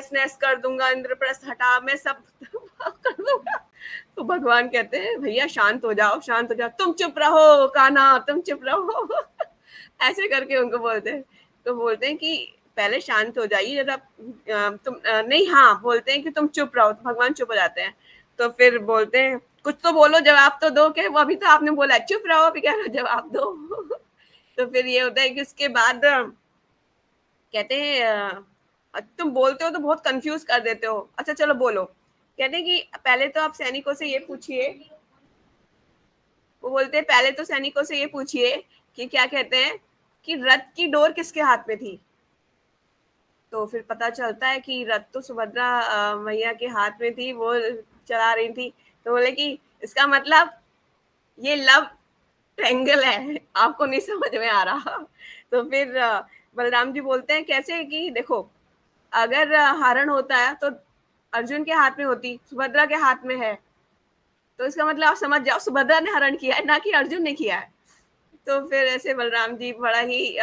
तहस-नहस कर दूंगा, इंद्रप्रस्थ हटा, मैं सब कर दूंगा। तो भगवान कहते हैं भैया शांत हो जाओ, शांत हो जाओ, तुम चुप रहो कान्हा, तुम चुप रहो। ऐसे करके उनको बोलते हैं। तो बोलते हैं कि पहले शांत हो जाइए जरा, नहीं, हाँ बोलते हैं कि तुम चुप रहो, तो भगवान चुप हो जाते हैं। तो फिर बोलते हैं कुछ तो बोलो, जवाब तो दो, क्या वो अभी तो आपने बोला चुप रहो, अभी कह रहे जवाब दो। तो फिर ये होता है कि उसके बाद कहते हैं तुम बोलते हो तो बहुत कंफ्यूज कर देते हो, अच्छा चलो बोलो। कहते हैं कि पहले तो आप सैनिकों से ये पूछिए, वो बोलते हैं पहले तो सैनिकों से ये पूछिए कि क्या कहते हैं कि रथ की डोर किसके हाथ में थी। तो फिर पता चलता है कि रथ तो सुभद्रा मैया के हाथ में थी, वो चला रही थी। तो बोले कि इसका मतलब ये लव ट्रायंगल है, आपको नहीं समझ में आ रहा। तो फिर बलराम जी बोलते हैं कैसे, कि देखो अगर हरण होता है तो अर्जुन के हाथ में होती, सुभद्रा के हाथ में है, तो इसका मतलब आप समझ जाओ सुभद्रा ने हरण किया है, ना कि अर्जुन ने किया है। तो फिर ऐसे बलराम जी बड़ा ही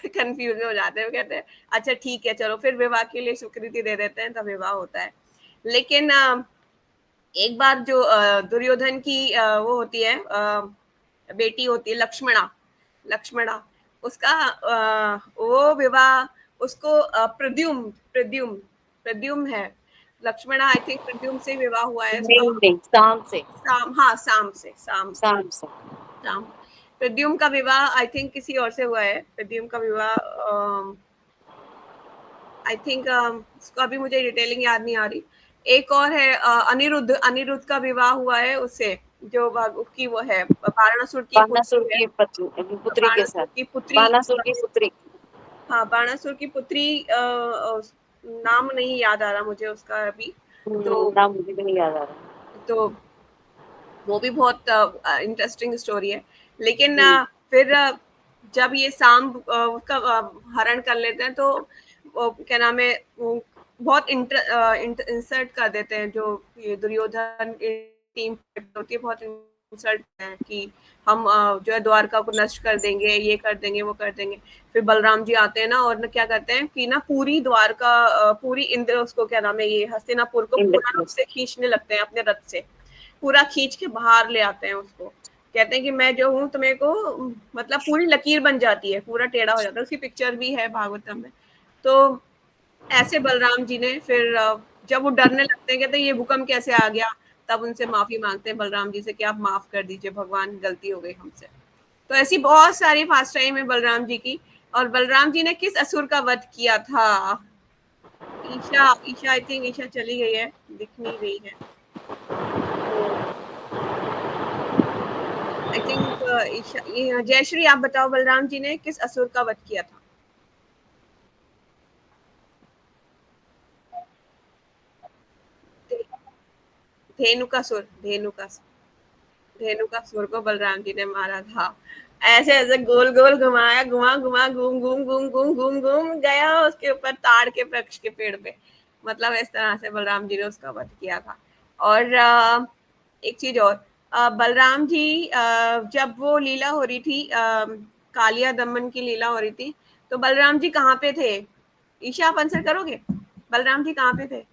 कंफ्यूज हो जाते हैं, कहते हैं अच्छा ठीक है चलो, फिर विवाह के लिए स्वीकृति दे देते हैं, तब विवाह होता है। लेकिन एक बार जो दुर्योधन की वो होती है, बेटी होती है लक्ष्मणा, लक्ष्मणा उसका वो विवाह उसको प्रद्युम्न प्रद्युम्न प्रद्युम्न है, लक्ष्मणा आई थिंक प्रद्युम्न से विवाह हुआ है उसका। नहीं, साम से। साम, हाँ साम से, साम से, साम से। साम। प्रद्युम्न का विवाह आई थिंक किसी और से हुआ है, प्रद्युम्न का विवाह आई थिंक उसका अभी मुझे डिटेलिंग याद नहीं आ रही। एक और है अनिरुद्ध, अनिरुद्ध का विवाह हुआ है उससे, जो की वो है बाणासुर की बाणासुर पुत्री है, की पुत्री के साथ। बाणासुर की पुत्री, बाणासुर की पुत्री। हाँ बाणासुर की पुत्री, नाम नहीं याद आ रहा मुझे उसका अभी। तो नाम मुझे भी नहीं याद आ रहा। तो वो भी बहुत इंटरेस्टिंग स्टोरी है। लेकिन फिर जब ये साम उसका हरण कर लेते हैं, तो क्या नाम है, बहुत इंसल्ट कर देते हैं, जो ये दुर्योधन टीम होती है, बहुत इंसल्ट है कि हम जो है द्वारका को नष्ट कर देंगे, ये कर देंगे, वो कर देंगे। फिर बलराम जी आते हैं ना, और क्या करते हैं कि ना पूरी द्वारका, पूरी इंद्र उसको क्या नाम है, ये हस्तिनापुर को पूरा रूप से खींचने लगते हैं अपने रथ से, पूरा खींच के बाहर ले आते हैं उसको। कहते हैं कि मैं जो हूँ तुम्हें को, मतलब पूरी लकीर बन जाती है, पूरा टेढ़ा हो जाता है, उसकी पिक्चर भी है भागवतम में। तो ऐसे बलराम जी ने फिर जब वो डरने लगते हैं, कहते हैं ये भूकंप कैसे आ गया, तब उनसे माफी मांगते हैं बलराम जी से कि आप माफ कर दीजिए भगवान, गलती हो गई हमसे। तो ऐसी बहुत सारी फास्ट टाइम है बलराम जी की। और बलराम जी ने किस असुर का वध किया था? ईशा, ईशा आई थिंक ईशा चली गई है, दिख नहीं रही है। आई थिंक ईशा, जयश्री आप बताओ बलराम जी ने किस असुर का वध किया था? धेनुकासुर, धेनुकासुर, धेनुकासुर को बलराम जी ने मारा था। ऐसे ऐसे गोल गोल घुमाया, घुमा घुमा, घूम घूम घूम घूम घूम घूम गया उसके ऊपर ताड़ के वृक्ष के पेड़ पे। मतलब इस तरह से बलराम जी ने उसका वध किया था। और एक चीज और, बलराम जी जब वो लीला हो रही थी, कालिया दमन की लीला हो रही थी, तो बलराम जी कहाँ पे थे? ईशा आप आंसर करोगे, बलराम जी कहाँ पे थे?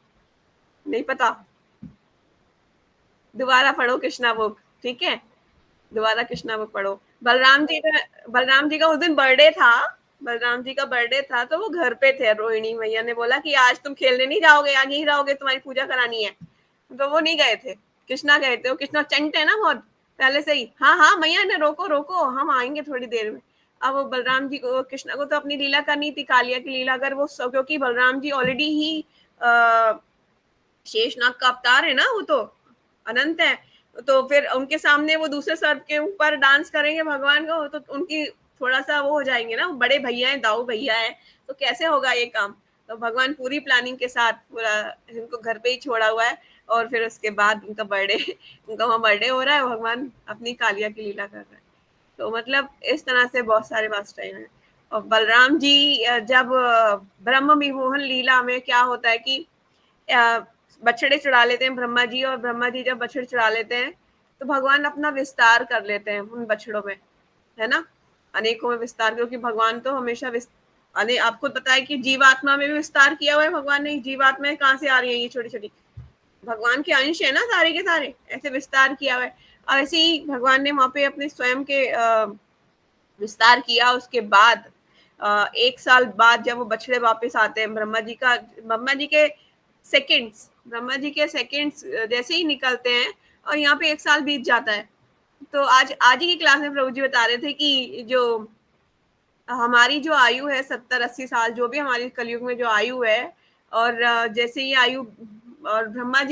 नहीं पता? दोबारा पढ़ो कृष्णा बुक, ठीक है, दोबारा कृष्णा बुक पढ़ो। बलराम जी का उस दिन बर्थडे था, बलराम जी का बर्थडे था, तो वो घर पे थे। रोहिणी मैया ने बोला कि आज तुम खेलने नहीं जाओगे, आज यहीं रहोगे, तुम्हारी पूजा करानी है। तो वो नहीं गए थे, कृष्णा गए थे। वो कृष्णा चंट है ना बहुत पहले से ही, हाँ हाँ मैया ने रोको रोको, हम आएंगे थोड़ी देर में। अब वो बलराम जी को, कृष्णा को तो अपनी लीला करनी थी, कालिया की लीला। अगर वो क्योंकि बलराम जी ऑलरेडी ही शेषनाग का अवतार है ना, वो तो अनंत है, तो फिर उनके सामने वो दूसरे सर्प के ऊपर डांस करेंगे भगवान को, तो उनकी थोड़ा सा वो हो जाएंगे ना, बड़े भैया है, दाऊ भैया है, तो कैसे होगा ये काम। तो भगवान पूरी प्लानिंग के साथ पूरा इनको घर पे ही छोड़ा हुआ है। और फिर उसके बाद उनका बर्थडे, उनका वहाँ बर्थडे हो रहा है, भगवान अपनी कालिया की लीला कर रहे हैं। तो मतलब इस तरह से बहुत सारे पास टाइम है। और बलराम जी जब ब्रह्म विमोहन लीला में क्या होता है कि बछड़े चढ़ा लेते हैं ब्रह्मा जी, और ब्रह्मा जी जब बछड़े चढ़ा लेते हैं, तो भगवान अपना विस्तार कर लेते हैं उन बछड़ों में, है ना, अनेकों में विस्तार, क्योंकि भगवान तो हमेशा अरे आपको पता है कि जीवात्मा में भी विस्तार किया हुआ है भगवान ने। जीवात्मा कहाँ से आ रही है ये छोटी छोटी, भगवान के अंश है ना सारे के सारे, ऐसे विस्तार किया हुआ है। और ऐसे ही भगवान ने वहां पे अपने स्वयं के विस्तार किया। उसके बाद 1 साल बाद जब वो बछड़े वापस आते हैं, ब्रह्मा जी के सेकंड्स जैसे ही निकलते हैं और यहाँ पे 1 साल बीत जाता है। तो आज आज ही की क्लास में प्रभु जी बता रहे थे कि जो हमारी जो आयु है 70-80 साल, जो भी हमारी कलयुग में जो आयु है, और जैसे ये आयु, और ब्रह्मा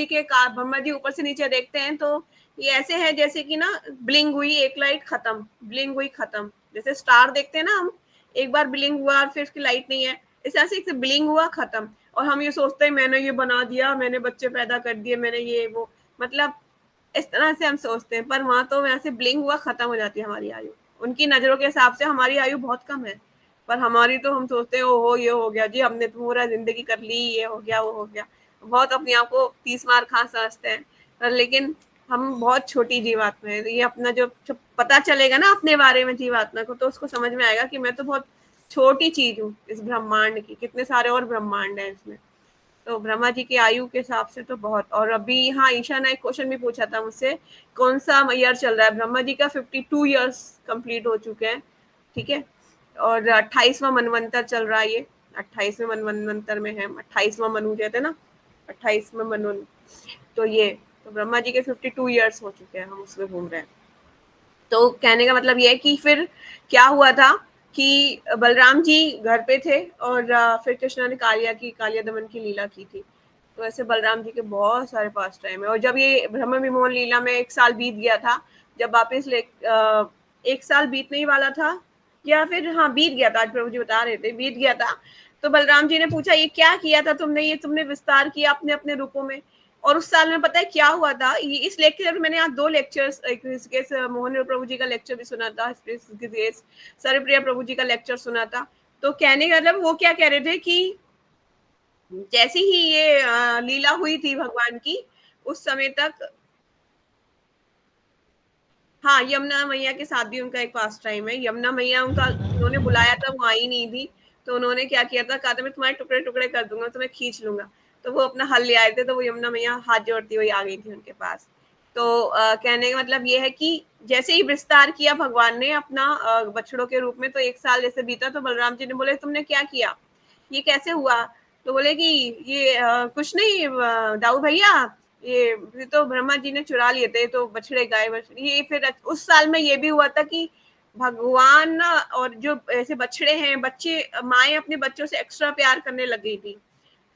जी ऊपर से नीचे देखते हैं तो ये ऐसे है जैसे कि ना ब्लिंग हुई एक लाइट, खत्म, ब्लिंग हुई खत्म। जैसे स्टार देखते हैं ना हम, एक बार ब्लिंग हुआ और फिर उसकी लाइट नहीं है, इस तरह से ब्लिंग हुआ खत्म। और हम ये सोचते हैं मैंने ये बना दिया, मैंने बच्चे पैदा कर दिए, मैंने ये वो, मतलब इस तरह से हम सोचते हैं। पर वहां तो वैसे ब्लिंग हुआ खत्म हो जाती है हमारी आयु। उनकी नजरों के हिसाब से हमारी आयु बहुत कम है, पर हमारी तो हम सोचते हैं ओहो ये हो गया जी, हमने तो पूरा जिंदगी कर ली, ये हो गया वो हो गया, बहुत अपने आप को 30 मार खा समझते हैं। पर लेकिन हम बहुत छोटी जीवात्मा है। ये अपना जो पता चलेगा ना अपने बारे में जीवात्मा को, तो उसको समझ में आएगा कि मैं तो बहुत छोटी चीज हूँ इस ब्रह्मांड की, कितने सारे और ब्रह्मांड है इसमें। तो ब्रह्मा जी की आयु के हिसाब से तो बहुत। और अभी हाँ, ईशा ने एक क्वेश्चन भी पूछा था मुझसे, कौन सा ईयर चल रहा है। ब्रह्मा जी का 52 ईयर्स कंप्लीट हो चुके हैं, ठीक है। और 28वां मनवंतर चल रहा है ये, 28वें मनवंतर में है, 28वां मनु कहते हैं ना, 28वें मनु। तो ये तो ब्रह्मा जी के 52 ईयर्स हो चुके हैं, हम उसमें घूम रहे हैं। तो कहने का मतलब ये है कि फिर क्या हुआ था कि बलराम जी घर पे थे और फिर कृष्ण ने कालिया दमन की लीला की थी। तो ऐसे बलराम जी के बहुत सारे पास टाइम है। और जब ये ब्रह्म विमोहन लीला में 1 साल बीत गया था, जब वापिस 1 साल बीतने ही वाला था, या फिर हाँ बीत गया था, आज प्रभु जी बता रहे थे बीत गया था। तो बलराम जी ने पूछा ये क्या किया था तुमने, ये तुमने विस्तार किया अपने अपने रूपों में। और उस साल में पता है क्या हुआ था, ये इस लेक्चर में मैंने आज 2 लेक्चर्स, मोहन प्रभु जी का लेक्चर भी सुना था, सर्वप्रिय प्रभु जी का लेक्चर सुना था। तो कहने का मतलब वो क्या कह रहे थे कि जैसी ही ये लीला हुई थी भगवान की, उस समय तक, हाँ यमुना मैया के साथ भी उनका एक पास टाइम है। यमुना मैया उनका, उन्होंने बुलाया था, वो आई नहीं थी। तो उन्होंने क्या किया था, कहा था मैं तुम्हारे टुकड़े टुकड़े कर दूंगा, तुम्हें खींच लूंगा। तो वो अपना हल ले आए थे, तो वो यमुना मैया हाथ जोड़ती हुई आ गई थी उनके पास। तो कहने का मतलब ये है कि जैसे ही विस्तार किया भगवान ने अपना बछड़ों के रूप में, तो 1 साल जैसे बीता, तो बलराम जी ने बोले तुमने क्या किया, ये हुआ। तो बोले कि ये कुछ नहीं दाऊ भैया, ये तो ब्रह्मा जी ने चुरा लिए थे, तो बछड़े गाय ये। फिर उस साल में ये भी हुआ था कि भगवान ना, और जो ऐसे बछड़े हैं, बच्चे, माए अपने बच्चों से एक्स्ट्रा प्यार करने लग गई थी।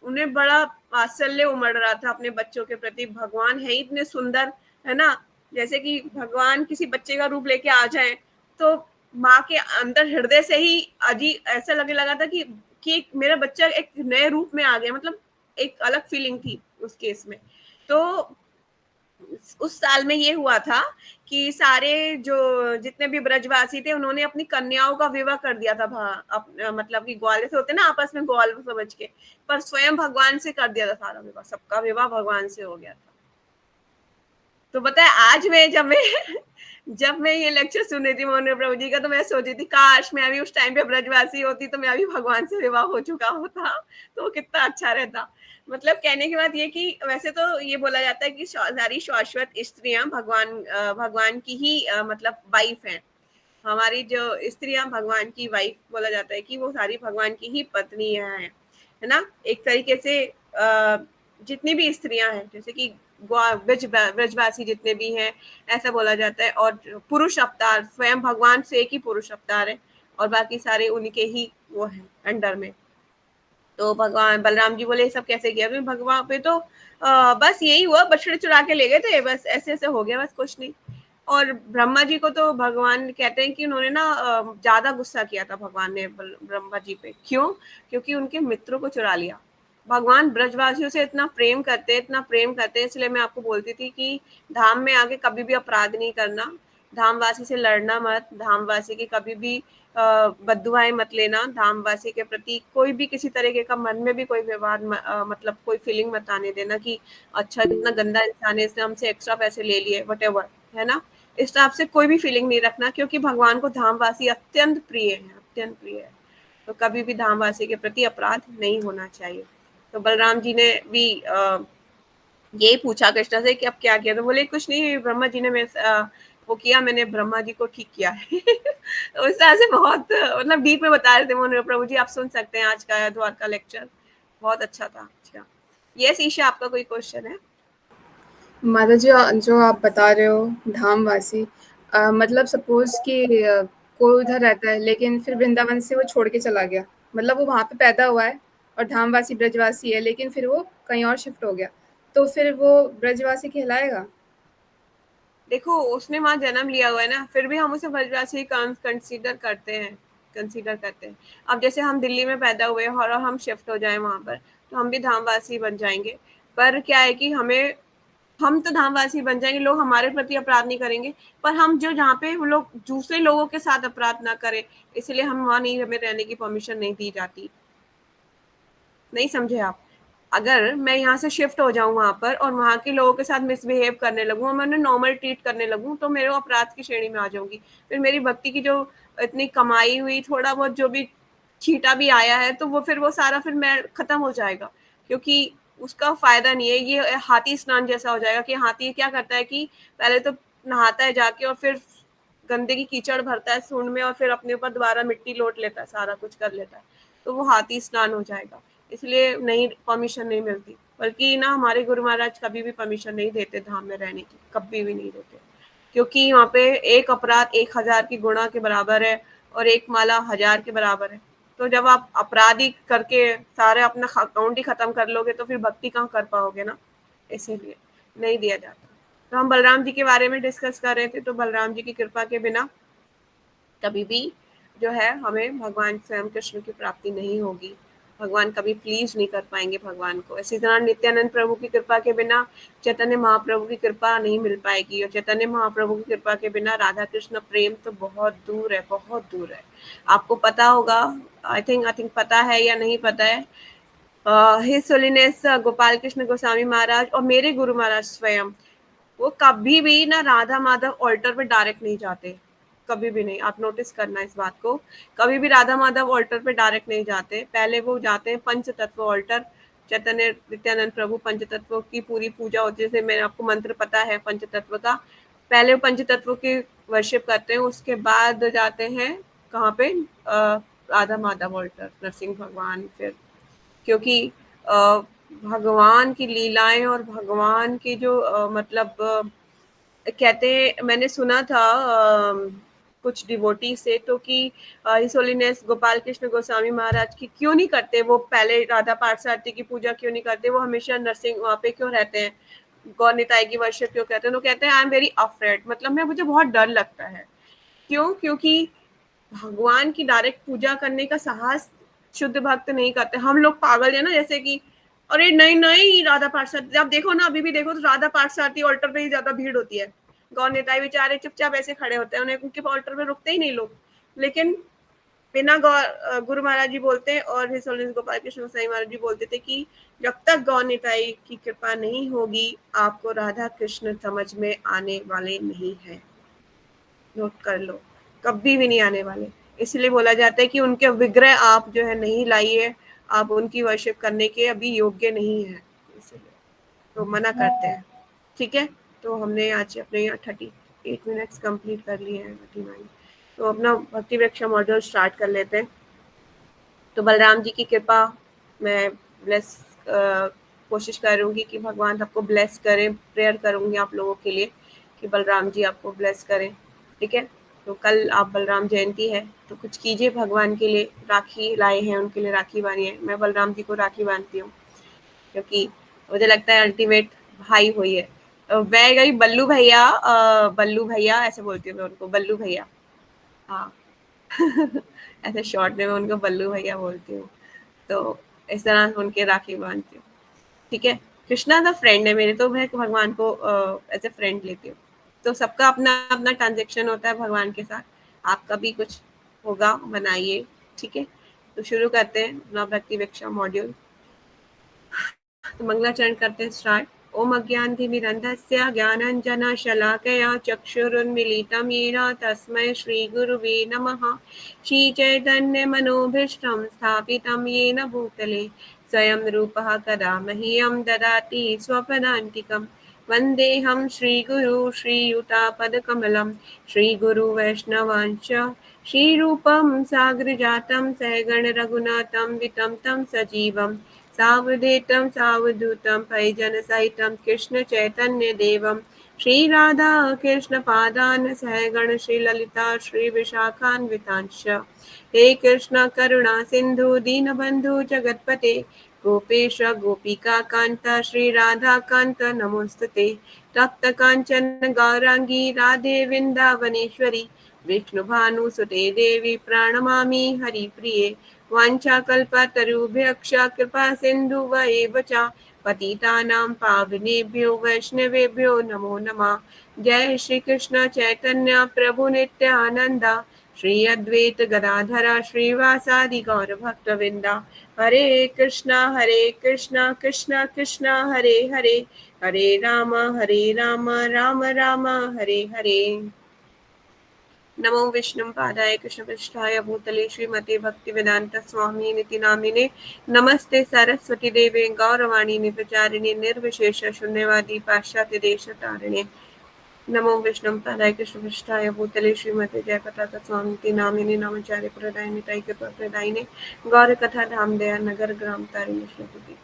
उन्हें बड़ा वात्सल्य उमड़ रहा था अपने बच्चों के प्रति। भगवान है इतने सुंदर, है ना। जैसे कि भगवान किसी बच्चे का रूप लेके आ जाए, तो माँ के अंदर हृदय से ही अजीब ऐसा लगने लगा था कि मेरा बच्चा एक नए रूप में आ गया, मतलब एक अलग फीलिंग थी उस केस में। तो उस साल में ये हुआ था कि सारे जो जितने भी ब्रजवासी थे, उन्होंने अपनी कन्याओं का विवाह कर दिया था। मतलब कि ग्वाल से होते ना आपस में, ग्वाल समझ के, पर स्वयं भगवान से कर दिया था सारा विवाह, सबका विवाह भगवान से हो गया था। तो पता है आज मैं जब मैं ये लेक्चर सुन रही थी मोहन प्रभु जी का, तो मैं सोची थी काश मैं अभी उस टाइम पे ब्रजवासी होती, तो मैं अभी भगवान से विवाह हो चुका होता, तो कितना अच्छा रहता। मतलब कहने की बात ये कि वैसे तो ये बोला जाता है कि सारी शाश्वत स्त्रियां भगवान की ही मतलब वाइफ हैं। हमारी जो स्त्रियां भगवान की वाइफ बोला जाता है कि वो सारी भगवान की ही पत्नी है ना। एक तरीके से जितनी भी स्त्रियां हैं, जैसे कि ब्रजवासी जितने भी हैं, ऐसा बोला जाता है। और पुरुष अवतार स्वयं भगवान से एक ही पुरुष अवतार है, और बाकी सारे उनके ही वो है अंडर में। तो भगवान बलराम जी बोले सब कैसे किया भगवान पे, तो बस यही हुआ, बछड़े चुरा के ले गए थे, बस ऐसे ऐसे हो गया, बस कुछ नहीं। और ब्रह्मा जी को तो भगवान कहते हैं कि उन्होंने ना ज्यादा गुस्सा किया था भगवान ने ब्रह्मा जी पे। क्यों? क्योंकि उनके मित्रों को चुरा लिया। भगवान ब्रजवासियों से इतना प्रेम करते हैं, इतना प्रेम करते हैं, इसलिए मैं आपको बोलती थी कि धाम में आके कभी भी अपराध नहीं करना, धामवासी से लड़ना मत, धामवासी की कभी भी बद्दुआएं मत लेना, धामवासी के प्रति कोई भी किसी तरीके का मन में भी कोई विवाद मतलब कोई फीलिंग मत आने देना कि अच्छा कितना गंदा इंसान है, इसने हमसे एक्स्ट्रा पैसे ले लिए, वटेवर, है ना। इस टाइप से कोई भी फीलिंग नहीं रखना, क्योंकि भगवान को धामवासी अत्यंत प्रिय है, अत्यंत प्रिय है। तो कभी भी धामवासी के प्रति अपराध नहीं होना चाहिए। तो बलराम जी ने भी यही पूछा कृष्ण से कि अब क्या किया, तो बोले कुछ नहीं, ब्रह्मा जी ने वो किया, मैंने ब्रह्मा जी को ठीक किया है। तो इस तरह से बहुत मतलब डीप में बता रहे थे मोहन प्रभु जी, आप सुन सकते हैं आज का द्वारका लेक्चर, बहुत अच्छा था। अच्छा, यस ईशा, आपका कोई क्वेश्चन है? माता जी, जो आप बता रहे हो धामवासी, मतलब सपोज कि कोई उधर रहता है लेकिन फिर वृंदावन से वो छोड़ के चला गया, मतलब वो वहाँ पे पैदा हुआ है और धामवासी ब्रजवासी है, लेकिन फिर वो कहीं और शिफ्ट हो गया, तो फिर वो ब्रजवासी कहलाएगा? देखो, उसने वहां जन्म लिया हुआ है ना, फिर भी हम उसे ब्रजवासी कंसीडर करते हैं। अब जैसे हम दिल्ली में पैदा हुए और हम शिफ्ट हो जाए वहां पर, तो हम भी धामवासी बन जाएंगे। पर क्या है कि हम तो धामवासी बन जाएंगे, लोग हमारे प्रति अपराध नहीं करेंगे, पर हम जो जहाँ पे वो लोग दूसरे लोगों के साथ अपराध ना करें, इसलिए हम वहां नहीं, हमें रहने की परमिशन नहीं दी जाती। नहीं समझे आप? अगर मैं यहाँ से शिफ्ट हो जाऊं वहां पर और वहां के लोगों के साथ मिसबिहेव करने लगूं और मैं उन्हें नॉर्मल ट्रीट करने लगूं, तो मेरे अपराध की श्रेणी में आ जाऊंगी। फिर मेरी भक्ति की जो इतनी कमाई हुई, थोड़ा बहुत जो भी छीटा भी आया है, तो वो फिर वो सारा फिर मैं खत्म हो जाएगा, क्योंकि उसका फायदा नहीं है। ये हाथी स्नान जैसा हो जाएगा कि हाथी क्या करता है कि पहले तो नहाता है जाके और फिर गंदगी कीचड़ भरता है सूंड में और फिर अपने ऊपर दोबारा मिट्टी लौट लेता है, सारा कुछ कर लेता है, तो वो हाथी स्नान हो जाएगा। इसलिए नहीं, परमिशन नहीं मिलती। बल्कि ना हमारे गुरु महाराज कभी भी परमिशन नहीं देते धाम में रहने की, कभी भी नहीं देते, क्योंकि वहाँ पे एक अपराध 1000 की गुणा के बराबर है और एक माला 1000 के बराबर है। तो जब आप अपराधी करके सारे अपना अकाउंट ही खत्म कर लोगे, तो फिर भक्ति कहाँ कर पाओगे ना, इसीलिए नहीं दिया जाता। तो हम बलराम जी के बारे में डिस्कस कर रहे थे, तो बलराम जी की कृपा के बिना कभी भी जो है हमें भगवान स्वयं कृष्ण की प्राप्ति नहीं होगी, भगवान कभी प्लीज नहीं कर पाएंगे भगवान को। इसी तरह नित्यानंद प्रभु की कृपा के बिना चैतन्य महाप्रभु की कृपा नहीं मिल पाएगी, और चैतन्य महाप्रभु की कृपा के बिना राधा कृष्ण प्रेम तो बहुत दूर है, बहुत दूर है। आपको पता होगा, आई थिंक पता है या नहीं पता है, हिज होलीनेस गोपाल कृष्ण गोस्वामी महाराज और मेरे गुरु महाराज स्वयं, वो कभी भी ना राधा माधव ऑल्टर पे डायरेक्ट नहीं जाते, कभी भी नहीं। आप नोटिस करना इस बात को, कभी भी राधा माधव ऑल्टर पे डायरेक्ट नहीं जाते, पहले वो जाते हैं पंच तत्व ऑल्टर। चैतन्य नित्यानंद प्रभु पंच तत्वों की पूरी पूजा होती है, जैसे मेरे आपको मंत्र पता है पंच तत्व का, पहले वो पंच तत्वों की वर्शिप करते हैं, उसके बाद जाते हैं कहाँ पे, राधा माधव ऑल्टर, नरसिंह भगवान। फिर क्योंकि भगवान की लीलाएं और भगवान की जो मतलब कहते हैं, मैंने सुना था कुछ डिवोटी से तो कि हिज होलीनेस गोपाल कृष्ण गोस्वामी महाराज की क्यों नहीं करते, वो पहले राधा पार्थसारथी की पूजा क्यों नहीं करते, वो हमेशा नरसिंह वहाँ पे क्यों रहते हैं, गौर निताई की वर्शिप क्यों करते हैं? वो कहते हैं आई एम वेरी अफ्रेड, मतलब मुझे बहुत डर लगता है। क्यों? क्योंकि भगवान की डायरेक्ट पूजा करने का साहस शुद्ध भक्त नहीं करते। हम लोग पागल है ना, जैसे कि अरे नहीं नहीं राधा पार्षद, आप देखो ना अभी भी देखो तो राधा पार्षद ऑल्टर पे ही ज्यादा भीड़ होती है। गौर नेताई बेचारे चुपचाप ऐसे खड़े होते हैं, उन्हें उनके ऑल्टर पे रुकते ही नहीं लोग। लेकिन बिना गुरु महाराज जी बोलते और हिज होलीनेस गोपाल कृष्ण गोसाई महाराज जी बोलते थे कि जब तक गौर निताई की कृपा नहीं होगी, आपको राधा कृष्ण समझ में आने वाले नहीं है। नोट कर लो, कभी भी नहीं आने वाले। इसलिए बोला जाता है कि उनके विग्रह आप जो है नहीं लाइए, आप उनकी वर्शिप करने के अभी योग्य नहीं है, इसलिए तो मना करते हैं। ठीक है, तो हमने आज अपने यहाँ 38 मिनट्स कंप्लीट कर लिए हैं, 39। तो अपना भक्ति वृक्षा मॉड्यूल स्टार्ट कर लेते हैं। तो बलराम जी की कृपा, मैं ब्लेस कोशिश करूँगी कि भगवान आपको ब्लेस करें, प्रेयर करूँगी आप लोगों के लिए कि बलराम जी आपको ब्लेस करें। ठीक है, तो कल आप बलराम जयंती है, तो कुछ कीजिए भगवान के लिए। राखी लाए हैं, उनके लिए राखी बांधिए। मैं बलराम जी को राखी बांधती हूँ क्योंकि मुझे लगता है अल्टीमेट भाई हुई है। मैं गई बल्लू भैया ऐसे बोलती हूँ मैं उनको, बल्लू भैया, हाँ। ऐसे शॉर्ट में मैं उनको बल्लू भैया बोलती हूँ, तो इस तरह उनके राखी बांधती हूँ। ठीक है, कृष्णा द फ्रेंड है मेरे, तो मैं भगवान को एज ए फ्रेंड लेती हूँ। तो सबका अपना अपना ट्रांजेक्शन होता है भगवान के साथ, आपका भी कुछ होगा, बनाइए। ठीक है, तो शुरू करते हैं अपना भक्ति भिक्षा मॉड्यूल। तो मंगलाचरण करते हैं स्टार्ट। ओम अज्ञानतिमिरन्धस्य ज्ञानाञ्जनशलाकया चक्षुरुन्मीलितं येन तस्मै श्रीगुरुवे नमः। श्रीचैतन्यमनोभीष्टं स्थापितं येन भूतले स्वयं रूपः कदा मह्यं ददाति स्वपदान्तिकम्। वन्देऽहं श्रीगुरु श्रीयुतापदकमलं श्रीगुरुवैष्णवांश्च श्रीरूपं साग्रजातं सहगण रघुनाथं वितं तं सजीवं सावधूतं सावधूतं परिजनसहितं कृष्ण चैतन्य देवं श्रीराधा कृष्ण पादान सहगण श्रीललिता श्री विशाखान्वितांश्च। हे कृष्ण करुणा सिंधु दीनबंधु जगतपते गोपेश गोपिका कांत श्री राधा कांत नमोस्तुते। तप्त कांचन गौरांगी राधे वृंदावनेश्वरी विष्णु भानुसुते देवी प्रणमामि हरिप्रिये। वाञ्छाकल्पतरुभ्यश्च कृपा सिन्धुवैव च पतितानां पावनेभ्यो वैष्णवेभ्यो नमो नमः। जय श्री कृष्ण चैतन्य प्रभु नित्यानंद श्री अद्वैत गदाधर श्रीवासादि गौर भक्तवृंदा। हरे कृष्णा कृष्ण कृष्ण हरे हरे, हरे राम राम राम हरे हरे। नमो विष्णुपादाय कृष्णपृष्ठाय भूतले श्रीमते भक्तिवेदांत स्वामी निति नामिने नमस्ते सरस्वती देवे गौरवाणी निप्रचारिणे निर्विशेष शून्यवादी पाश्चात्य देश तारिणे। नमो विष्णुपादाय कृष्णपृष्ठाय भूतले श्रीमते जयपताका स्वामी निति नामिने नमचार्य प्रदायिने तैक प्रदायिने गौर कथा धाम दया नगर ग्राम तारिणे श्रीपति।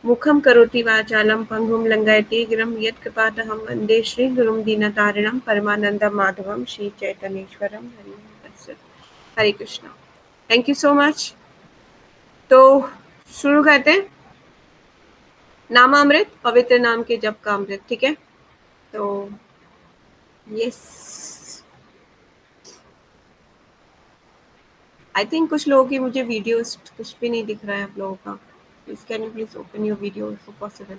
मुखं करोति वाचालं पंगुं लंघयति गिरं यत्कृपातहं वन्दे श्रीगुरुं दीनतारिणं परमानंदं माधवं श्रीचैतन्येश्वरं Hare Krishna. Thank you so much. तो शुरू करते हैं। नामामृत पवित्र नाम के जप का अमृत, ठीक है। तो यस, आई थिंक कुछ लोगों की मुझे वीडियोस कुछ भी नहीं दिख रहा है आप लोगों का। Can you please open your video if possible?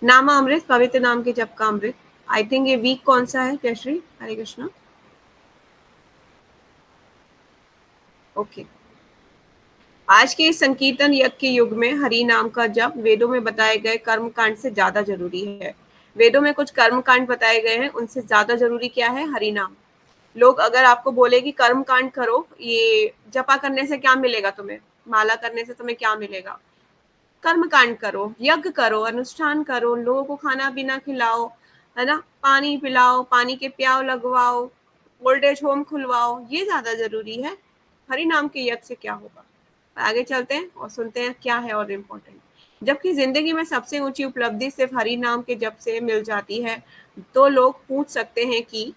नामामृत पवित्र नाम के जप का अमृत। आई थिंक ये वीक कौन सा है जयश्री? हरे कृष्णा। ओके, आज के इस संकीर्तन यज्ञ के युग में हरि नाम का जप वेदों में बताए गए कर्म कांड से ज्यादा जरूरी है। वेदों में कुछ कर्म कांड बताए गए हैं, उनसे ज्यादा जरूरी क्या है? हरि नाम। लोग अगर आपको बोले कि कर्म कांड करो, ये जपा करने से क्या मिलेगा तुम्हें, माला करने से तुम्हें क्या मिलेगा, कर्म कांड करो, यज्ञ करो, अनुष्ठान करो, लोगों को खाना पीना खिलाओ, है ना, पानी पिलाओ, पानी के प्याव लगवाओ, ओल्ड एज होम खुलवाओ, ये ज्यादा जरूरी है। हरि नाम के यज्ञ से क्या होगा? आगे चलते हैं और सुनते हैं क्या है और इम्पोर्टेंट। जबकि जिंदगी में सबसे ऊंची उपलब्धि सिर्फ हरि नाम के जप से मिल जाती है, तो लोग पूछ सकते हैं कि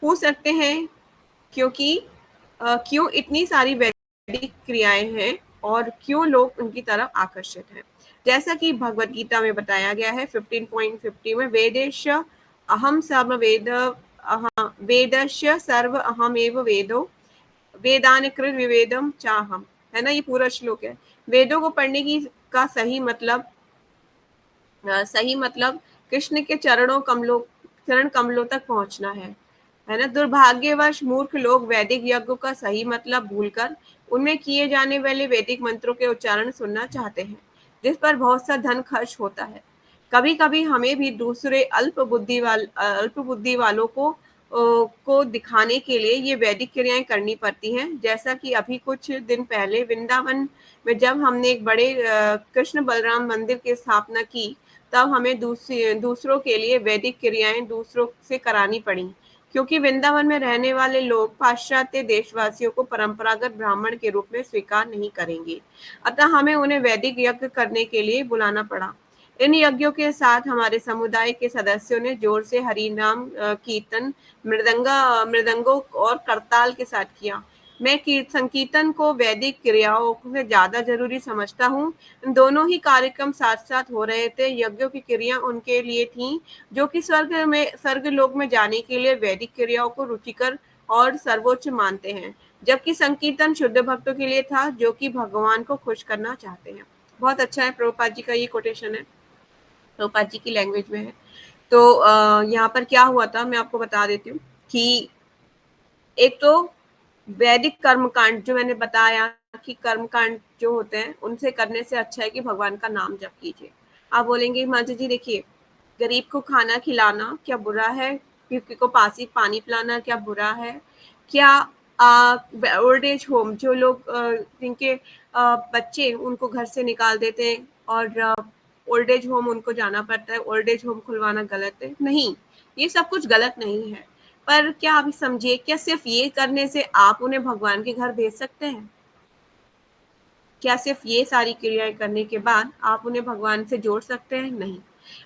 पूछ सकते हैं क्योंकि क्यों इतनी सारी वैदिक क्रियाएं हैं और क्यों लोग उनकी तरफ आकर्षित हैं। जैसा कि भगवत गीता में बताया गया है 15.50 में, वेदेश अहम सर्ववेद वेदस्य सर्व अहमेव वेदो वेदान कृत विवेदम चाहम, है ना, ये पूरा श्लोक है। वेदों को पढ़ने की का सही मतलब कृष्ण के चरण कमलों तक पहुंचना है ना। दुर्भाग्यवश मूर्ख लोग वैदिक यज्ञों का सही मतलब भूलकर उनमें किए जाने वाले वैदिक मंत्रों के उच्चारण सुनना चाहते हैं, जिस पर बहुत सा धन खर्च होता है। कभी कभी हमें भी दूसरे अल्प बुद्धि वालों को दिखाने के लिए ये वैदिक क्रियाएं करनी पड़ती हैं। जैसा कि अभी कुछ दिन पहले वृंदावन में जब हमने एक बड़े कृष्ण बलराम मंदिर की स्थापना की, तब हमें दूसरों के लिए वैदिक क्रियाएं दूसरों से करानी पड़ी, क्योंकि वृंदावन में रहने वाले लोग पाश्चात्य देशवासियों को परंपरागत ब्राह्मण के रूप में स्वीकार नहीं करेंगे। अतः हमें उन्हें वैदिक यज्ञ करने के लिए बुलाना पड़ा। इन यज्ञों के साथ हमारे समुदाय के सदस्यों ने जोर से हरि नाम कीर्तन मृदंगों और करताल के साथ किया। मैं संकीर्तन को वैदिक क्रियाओं से ज्यादा जरूरी समझता हूँ। दोनों ही कार्यक्रम साथ साथ हो रहे थे। यज्ञों की क्रिया उनके लिए थी जो कि स्वर्ग लोक में जाने के लिए वैदिक क्रियाओं को रुचिकर और सर्वोच्च मानते हैं, जबकि संकीर्तन शुद्ध भक्तों के लिए था जो कि भगवान को खुश करना चाहते हैं। बहुत अच्छा है, प्रभुपाद जी का ये कोटेशन है। प्रभुपाद जी की लैंग्वेज में है। तो यहाँ पर क्या हुआ था मैं आपको बता देती हूँ कि एक तो वैदिक कर्मकांड जो मैंने बताया कि कर्मकांड जो होते हैं उनसे करने से अच्छा है कि भगवान का नाम जप कीजिए। आप बोलेंगे माता जी देखिए, गरीब को खाना खिलाना क्या बुरा है? किसी को पानी पिलाना क्या बुरा है? क्या ओल्ड एज होम जो लोग जिनके बच्चे उनको घर से निकाल देते हैं और ओल्ड एज होम उनको जाना पड़ता है, ओल्ड एज होम खुलवाना गलत है? नहीं, ये सब कुछ गलत नहीं है। पर क्या आप समझिए, क्या सिर्फ ये करने से आप उन्हें भगवान के घर भेज सकते हैं? क्या सिर्फ ये सारी क्रियाएं करने के बाद आप उन्हें भगवान से जोड़ सकते हैं? नहीं।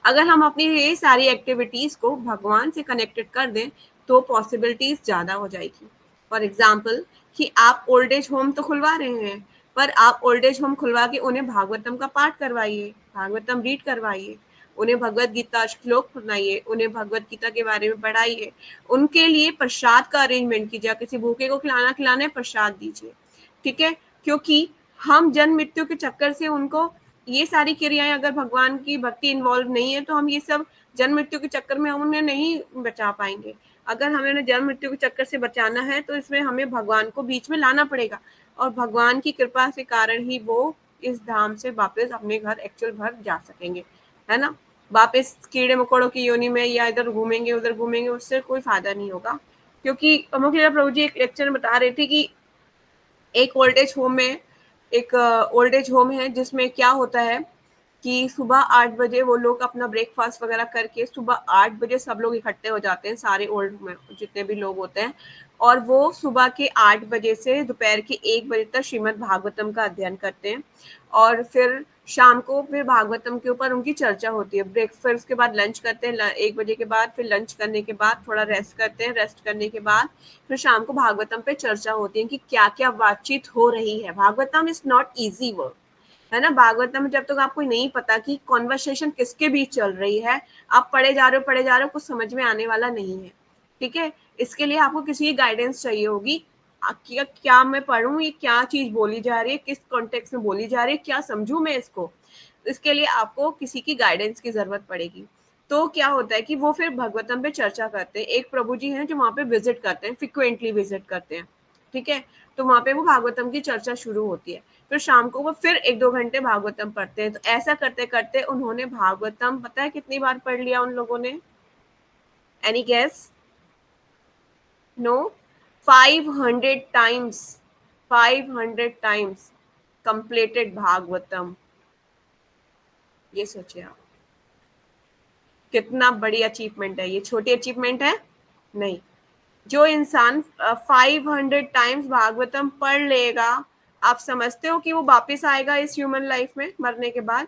अगर हम अपनी ये सारी एक्टिविटीज को भगवान से कनेक्टेड कर दें तो पॉसिबिलिटीज ज्यादा हो जाएगी। फॉर एग्जाम्पल कि आप ओल्ड एज होम तो खुलवा रहे हैं, पर आप ओल्ड एज होम खुलवा के उन्हें भागवतम का पाठ करवाइए, भागवतम रीड करवाइए, उन्हें भगवत गीता श्लोक सुनाइए, उन्हें भगवत गीता के बारे में पढ़ाइए, उनके लिए प्रसाद का अरेंजमेंट कीजिए। किसी भूखे को खिलाना है, प्रसाद दीजिए। ठीक है, क्योंकि हम जन्म मृत्यु के चक्कर से उनको ये सारी क्रियाएं, अगर भगवान की भक्ति इन्वॉल्व नहीं है तो हम ये सब जन्म मृत्यु के चक्कर में हम उन्हें नहीं बचा पाएंगे। अगर हमें उन्हें जन्म मृत्यु के चक्कर से बचाना है तो इसमें हमें भगवान को बीच में लाना पड़ेगा, और भगवान की कृपा के कारण ही वो इस धाम से वापस अपने घर एक्चुअल घर जा सकेंगे, है ना। वापस कीड़े मकोड़ों की योनि में या इधर घूमेंगे उधर घूमेंगे, उससे कोई फायदा नहीं होगा। क्योंकि अमुक प्रभु जी एक लेक्चर में बता रहे थे कि एक ओल्ड एज होम में एक ओल्ड एज होम है जिसमें क्या होता है कि सुबह 8 बजे वो लोग अपना ब्रेकफास्ट वगैरह करके सुबह 8 बजे सब लोग इकट्ठे हो जाते हैं, सारे ओल्ड में जितने भी लोग होते हैं, और वो सुबह के 8 बजे से दोपहर के 1 बजे तक श्रीमद् भागवतम का अध्ययन करते हैं, और फिर शाम को फिर भागवतम के ऊपर उनकी चर्चा होती है। फिर उसके बाद लंच करते हैं 1 बजे के बाद, फिर लंच करने के बाद थोड़ा रेस्ट करते हैं, रेस्ट करने के बाद फिर शाम को भागवतम पे चर्चा होती है कि क्या क्या बातचीत हो रही है। Bhagavatam is not easy work, है ना। भागवतम में जब तक आपको नहीं पता कि कॉन्वर्सेशन किसके बीच चल रही है, आप पढ़े जा रहे हो कुछ समझ में आने वाला नहीं है। ठीक है, इसके लिए आपको किसी की गाइडेंस चाहिए होगी। क्या मैं पढ़ूं, ये क्या चीज बोली जा रही है, किस कॉन्टेक्स्ट में बोली जा रही है, क्या समझूं मैं इसको। इसके लिए आपको किसी की गाइडेंस की जरूरत पड़ेगी। तो क्या होता है कि वो फिर भगवतम पे चर्चा करते हैं। एक प्रभु जी हैं जो वहां पे विजिट करते हैं, फ्रिक्वेंटली विजिट करते हैं। ठीक है, तो वहां पे वो भागवतम की चर्चा शुरू होती है, फिर शाम को वो फिर 1-2 घंटे भागवतम पढ़ते हैं। तो ऐसा करते करते उन्होंने भागवतम पता है कितनी बार पढ़ लिया उन लोगों ने? Any guess? No, 500 times. 500 times completed Bhagavatam. ये सोचिए आप, कितना बड़ी अचीवमेंट है। ये छोटी अचीवमेंट है नहीं। जो इंसान 500 टाइम्स भागवतम पढ़ लेगा, आप समझते हो कि वो वापस आएगा इस ह्यूमन लाइफ में मरने के बाद?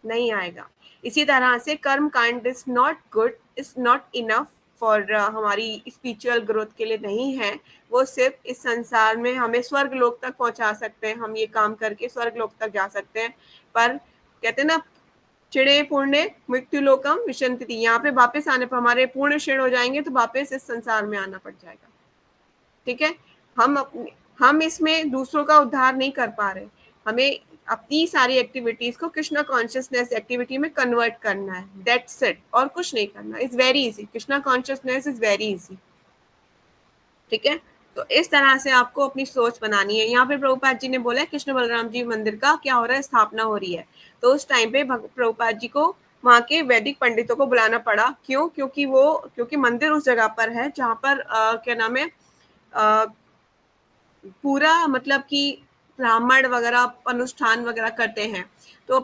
नहीं आएगा। इसी तरह से कर्म कांड is not good, is not enough for हमारी स्पिरिचुअल ग्रोथ के लिए नहीं है। वो सिर्फ इस संसार में हमें स्वर्ग लोक तक पहुंचा सकते हैं, हम ये काम करके स्वर्ग लोक तक जा सकते हैं। पर कहते हैं ना, चिड़े पुण्य मृत्यु लोकम विशंति, यहाँ पे वापस आने पर हमारे पूर्ण क्षीण हो जाएंगे तो वापस इस संसार में आना पड़ जाएगा। ठीक है, हम इसमें दूसरों का उद्धार नहीं कर पा रहे, हमें अपनी सारी एक्टिविटीज को कृष्णा कॉन्शियसनेस एक्टिविटी में कन्वर्ट करना है, दैट्स इट, और कुछ नहीं करना। It's very easy, Krishna consciousness is very easy. ठीक है, तो इस तरह से आपको अपनी सोच बनानी है। यहाँ पे प्रभुपाद जी ने बोला है कृष्ण बलराम जी मंदिर का क्या हो रहा है, स्थापना हो रही है। तो उस टाइम पे प्रभुपाद जी को वहाँ के वैदिक पंडितों को बुलाना पड़ा। क्यों? क्योंकि मंदिर उस जगह पर है जहाँ पर क्या नाम है, पूरा मतलब कि ब्राह्मण वगैरह अनुष्ठान वगैरह करते हैं। तो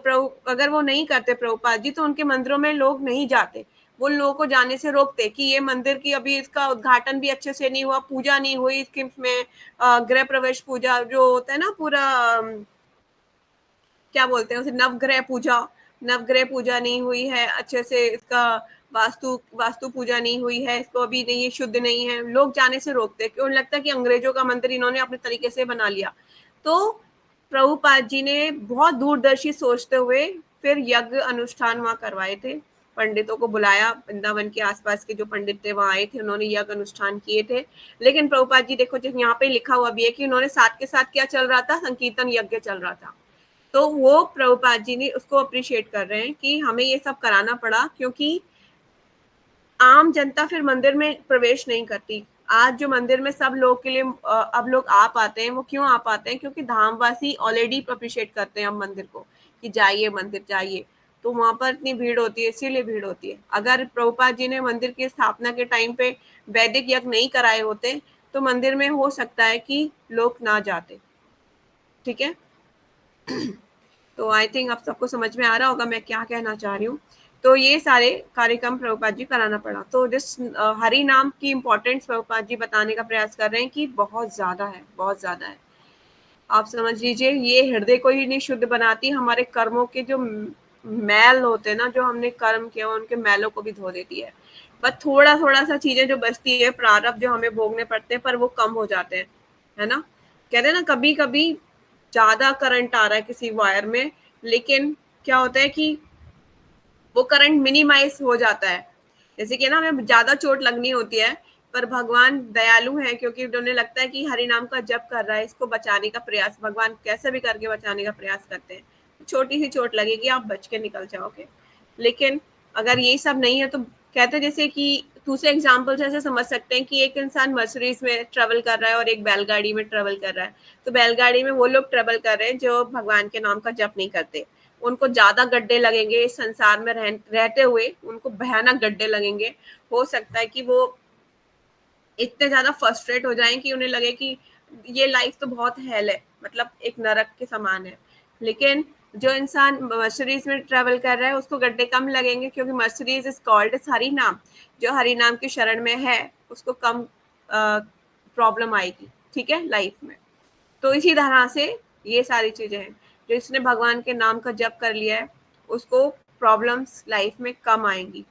अगर वो नहीं करते प्रभुपाद जी, तो उनके मंदिरों में लोग नहीं जाते, वो लोगों को जाने से रोकते कि ये मंदिर की अभी इसका उद्घाटन भी अच्छे से नहीं हुआ, पूजा नहीं हुई इसके में, गृह प्रवेश पूजा जो होता है ना, पूरा क्या बोलते हैं उसे, नवग्रह पूजा नहीं हुई है अच्छे से, इसका वास्तु पूजा नहीं हुई है, इसको अभी नहीं, ये शुद्ध नहीं है, लोग जाने से रोकते हैं। क्यों? लगता है कि अंग्रेजों का मंदिर इन्होंने अपने तरीके से बना लिया। तो प्रभुपाद जी ने बहुत दूरदर्शी सोचते हुए फिर यज्ञ अनुष्ठान वहां करवाए थे, पंडितों को बुलाया, वृंदावन के आसपास के जो पंडित थे वहां आए थे, उन्होंने यज्ञ अनुष्ठान किए थे। लेकिन प्रभुपाद जी देखो, जब यहाँ पे लिखा हुआ भी है कि उन्होंने साथ के साथ क्या चल रहा था, संकीर्तन यज्ञ चल रहा था। तो वो प्रभुपाद जी ने उसको अप्रिशिएट कर रहे हैं कि हमें ये सब कराना पड़ा, क्योंकि आम जनता फिर मंदिर में प्रवेश नहीं करती। आज जो मंदिर में सब लोग के लिए अब लोग आ पाते हैं, वो क्यों आ पाते हैं? क्योंकि धामवासी ऑलरेडी अप्रिशिएट करते हैं अब मंदिर को कि जाइए मंदिर जाइए, तो वहां पर इतनी भीड़ होती है, इसीलिए भीड़ होती है। अगर प्रभुपाद जी ने मंदिर की स्थापना के टाइम पे वैदिक यज्ञ नहीं कराए होते तो मंदिर में हो सकता है कि लोग ना जाते। ठीक है, तो आई थिंक आप सबको समझ में आ रहा होगा मैं क्या कहना चाह रही हूँ। तो ये सारे कार्यक्रम प्रभुपाद जी कराना पड़ा। तो जिस हरि नाम की इम्पोर्टेंस प्रभुपाद जी बताने का प्रयास कर रहे हैं कि बहुत ज्यादा है, बहुत ज्यादा है। आप समझ लीजिए ये हृदय को ही नहीं शुद्ध बनाती, हमारे कर्मों के जो मैल होते हैं ना, जो हमने कर्म किया उनके मैलों को भी धो देती है। बस थोड़ा थोड़ा सा चीजें जो बचती है, प्रारब्ध जो हमें भोगने पड़ते हैं, पर वो कम हो जाते हैं, है ना। कहते हैं ना कभी कभी ज्यादा करंट आ रहा है किसी वायर में, लेकिन क्या होता है कि वो करंट मिनिमाइज हो जाता है। जैसे कि ना हमें ज्यादा चोट लगनी होती है, पर भगवान दयालु हैं, क्योंकि उन्हें लगता है कि हरि नाम का जप कर रहा है, इसको बचाने का प्रयास भगवान कैसे भी करके बचाने का प्रयास करते हैं। छोटी सी चोट लगेगी, आप बच के निकल जाओगे। लेकिन अगर ये सब नहीं है तो कहते हैं, जैसे कि दूसरे एग्जाम्पल से ऐसे समझ सकते हैं कि एक इंसान मर्सिडीज में ट्रेवल कर रहा है और एक बैलगाड़ी में ट्रेवल कर रहा है। तो बैलगाड़ी में वो लोग ट्रेवल कर रहे हैं जो भगवान के नाम का जप नहीं करते, उनको ज्यादा गड्ढे लगेंगे इस संसार में रहते हुए, उनको भयानक गड्ढे लगेंगे। हो सकता है कि वो इतने ज्यादा फ्रस्ट्रेट हो जाएं कि उन्हें लगे कि ये लाइफ तो बहुत हेल है, मतलब एक नरक के समान है। लेकिन जो इंसान मर्सिडीज में ट्रेवल कर रहा है उसको गड्ढे कम लगेंगे, क्योंकि Mercedes is called as Hari नाम। जो हरि नाम की शरण में है उसको कम प्रॉब्लम आएगी, ठीक है, लाइफ में। तो इसी तरह से ये सारी चीजें हैं, जो इसने भगवान के नाम का जप कर लिया है उसको प्रॉब्लम्स लाइफ में कम आएंगी,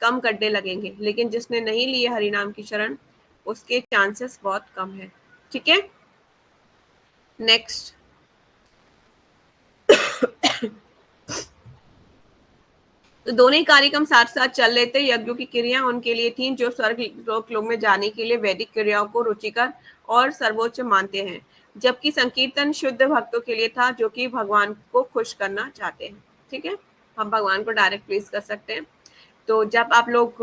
कम गड्ढे लगेंगे। लेकिन जिसने नहीं लिए हरि नाम की शरण उसके चांसेस बहुत कम है। ठीक है, नेक्स्ट। तो दोनों ही कार्यक्रम साथ साथ चल रहे थे। यज्ञों की क्रिया उनके लिए थी जो स्वर्ग लोक में जाने के लिए वैदिक क्रियाओं को रुचिकर और सर्वोच्च मानते हैं, जबकि संकीर्तन शुद्ध भक्तों के लिए था जो कि भगवान को खुश करना चाहते हैं। ठीक है, हम भगवान को डायरेक्ट प्लीज कर सकते हैं। तो जब आप लोग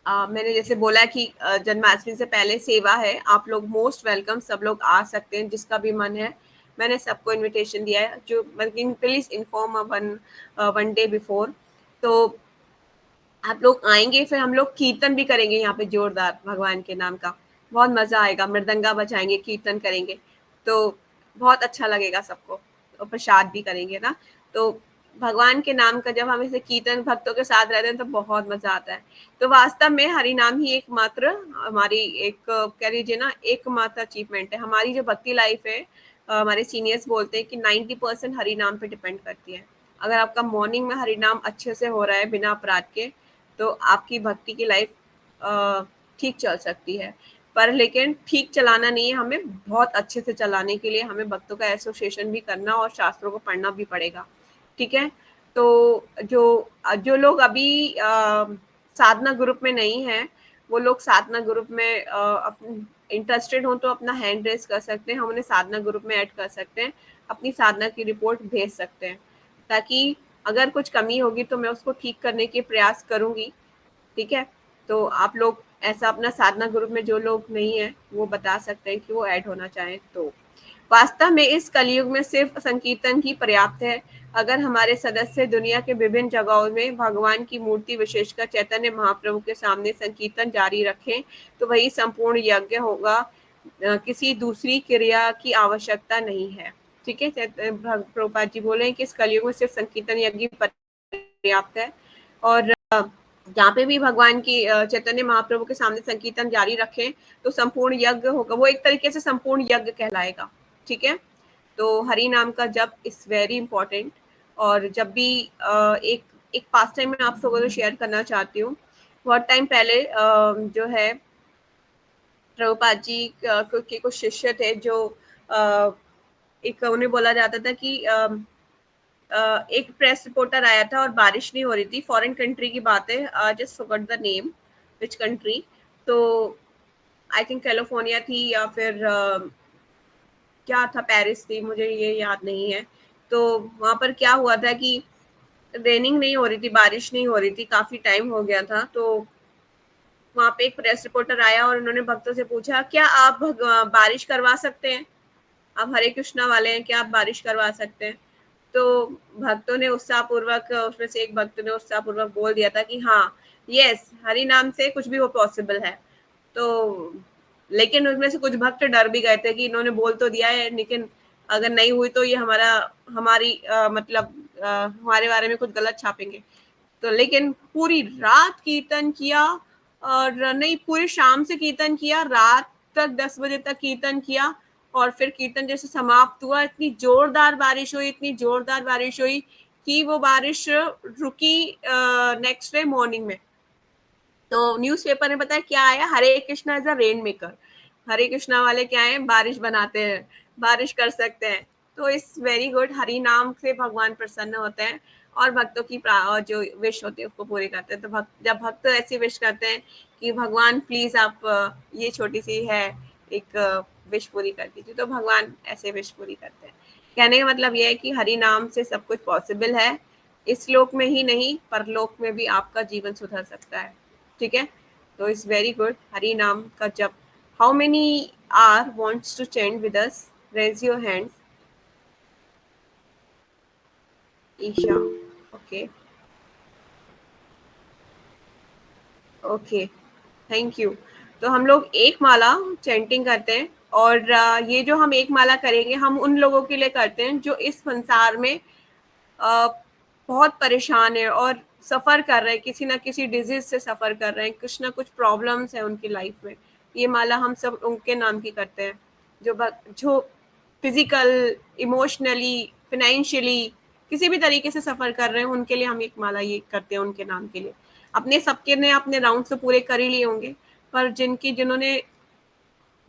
मैंने जैसे बोला कि जन्माष्टमी से पहले सेवा है, आप लोग मोस्ट वेलकम, सब लोग आ सकते हैं जिसका भी मन है। मैंने सबको इनविटेशन दिया है, जो please inform one day before. तो आप लोग आएंगे, फिर हम लोग कीर्तन भी करेंगे यहाँ पे जोरदार भगवान के नाम का, बहुत मजा आएगा, मृदंगा बजाएंगे, कीर्तन करेंगे, तो बहुत अच्छा लगेगा सबको, और प्रसाद भी करेंगे ना। तो भगवान के नाम का जब हम इसे कीर्तन भक्तों के साथ रहते हैं तो बहुत मजा आता है। तो वास्तव में हरि नाम ही एकमात्र हमारी एक कह लीजिए ना एकमात्र अचीवमेंट है। हमारी जो भक्ति लाइफ है, हमारे सीनियर्स बोलते हैं कि 90% हरि नाम पे डिपेंड करती है। अगर आपका मॉर्निंग में हरि नाम अच्छे से हो रहा है बिना अपराध के, तो आपकी भक्ति की लाइफ ठीक चल सकती है। पर लेकिन ठीक चलाना नहीं है, हमें बहुत अच्छे से चलाने के लिए हमें भक्तों का एसोसिएशन भी करना और शास्त्रों को पढ़ना भी पड़ेगा। ठीक है, तो जो जो लोग अभी साधना ग्रुप में नहीं है, वो लोग साधना ग्रुप में इंटरेस्टेड हो तो अपना हैंड रेस कर सकते हैं, हम उन्हें साधना ग्रुप में ऐड कर सकते हैं, अपनी साधना की रिपोर्ट भेज सकते हैं, ताकि अगर कुछ कमी होगी तो मैं उसको ठीक करने के प्रयास करूंगी। ठीक है, तो आप लोग ऐसा अपना साधना ग्रुप में जो लोग नहीं है वो बता सकते हैं कि वो ऐड होना चाहें। तो वास्तव में इस कलयुग में सिर्फ संकीर्तन ही पर्याप्त है। अगर हमारे सदस्य दुनिया के विभिन्न जगहों में भगवान की मूर्ति विशेषकर चैतन्य महाप्रभु के सामने संकीर्तन जारी रखें तो वही संपूर्ण यज्ञ होगा, किसी दूसरी क्रिया की आवश्यकता नहीं है। ठीक है, प्रभुपाद जी बोले कि इस कलयुग में सिर्फ संकीर्तन यज्ञ पर्याप्त है, और जहाँ पे भी भगवान की चैतन्य महाप्रभु के सामने संकीर्तन जारी रखें तो संपूर्ण यज्ञ होगा, वो एक तरीके से संपूर्ण यज्ञ कहलाएगा। ठीक है, तो हरि नाम का जप इज वेरी इंपॉर्टेंट। और जब भी एक एक पास टाइम मैं आप सबको शेयर करना चाहती हूँ। बहुत टाइम पहले जो है प्रभुपाद जी के कुछ शिष्य थे जो एक उन्हें बोला जाता था कि एक प्रेस रिपोर्टर आया था और बारिश नहीं हो रही थी, फॉरेन कंट्री की बात है, just forgot the name which country. तो आई थिंक कैलिफोर्निया थी या फिर क्या था, पेरिस थी, मुझे ये याद नहीं है। तो वहां पर क्या हुआ था कि रेनिंग नहीं हो रही थी, बारिश नहीं हो रही थी, काफी टाइम हो गया था। तो वहां पे एक प्रेस रिपोर्टर आया और उन्होंने भक्तों से पूछा, क्या आप बारिश करवा सकते हैं, आप हरे कृष्णा वाले हैं, क्या आप बारिश करवा सकते हैं? तो भक्तों ने उत्साहपूर्वक, उसमें से एक भक्त ने उत्साहपूर्वक बोल दिया था कि हाँ, यस, हरि नाम से कुछ भी वो पॉसिबल है। तो लेकिन उसमें से कुछ भक्त डर भी गए थे कि इन्होंने बोल तो दिया है, लेकिन अगर नहीं हुई तो ये हमारी मतलब हमारे बारे में कुछ गलत छापेंगे। तो लेकिन पूरी रात कीर्तन किया, और नहीं, पूरी शाम से कीर्तन किया, रात तक 10 बजे तक कीर्तन किया। और फिर कीर्तन जैसे समाप्त हुआ, इतनी जोरदार बारिश हुई, इतनी जोरदार बारिश हुई कि वो बारिश रुकी नेक्स्ट डे मॉर्निंग में। तो न्यूज़पेपर में पता है क्या आया, Hare Krishna is a rain maker. Hare Krishna वाले क्या है, बारिश बनाते हैं, बारिश कर सकते हैं। तो इट्स वेरी गुड, हरि नाम से भगवान प्रसन्न होते हैं और भक्तों की जो विश होती है उसको पूरी करते हैं। तो जब भक्त ऐसी विश करते हैं कि भगवान प्लीज आप ये छोटी सी है एक विश पूरी कर दीजिए, तो भगवान ऐसे विश पूरी करते हैं। कहने का मतलब ये है कि हरि नाम से सब कुछ पॉसिबल है, इस लोक में ही नहीं परलोक में भी आपका जीवन सुधर सकता है। ठीक है, तो इट्स वेरी गुड हरि नाम का जप। How many are wants to chant with us, raise your hands. Isha, okay okay, thank you. तो हम लोग एक माला चैंटिंग करते हैं, और ये जो हम एक माला करेंगे, हम उन लोगों के लिए करते हैं जो इस संसार में अ, बहुत परेशान है और सफ़र कर रहे हैं, किसी ना किसी डिजीज से सफ़र कर रहे हैं, कुछ ना कुछ प्रॉब्लम्स है उनकी लाइफ में। ये माला हम सब उनके नाम की करते हैं, जो फिजिकल, इमोशनली, फाइनेंशियली किसी भी तरीके से सफ़र कर रहे हैं, उनके लिए हम एक माला ये करते हैं उनके नाम के लिए। अपने सबके ने अपने राउंड तो पूरे कर ही लिए होंगे, पर जिन्होंने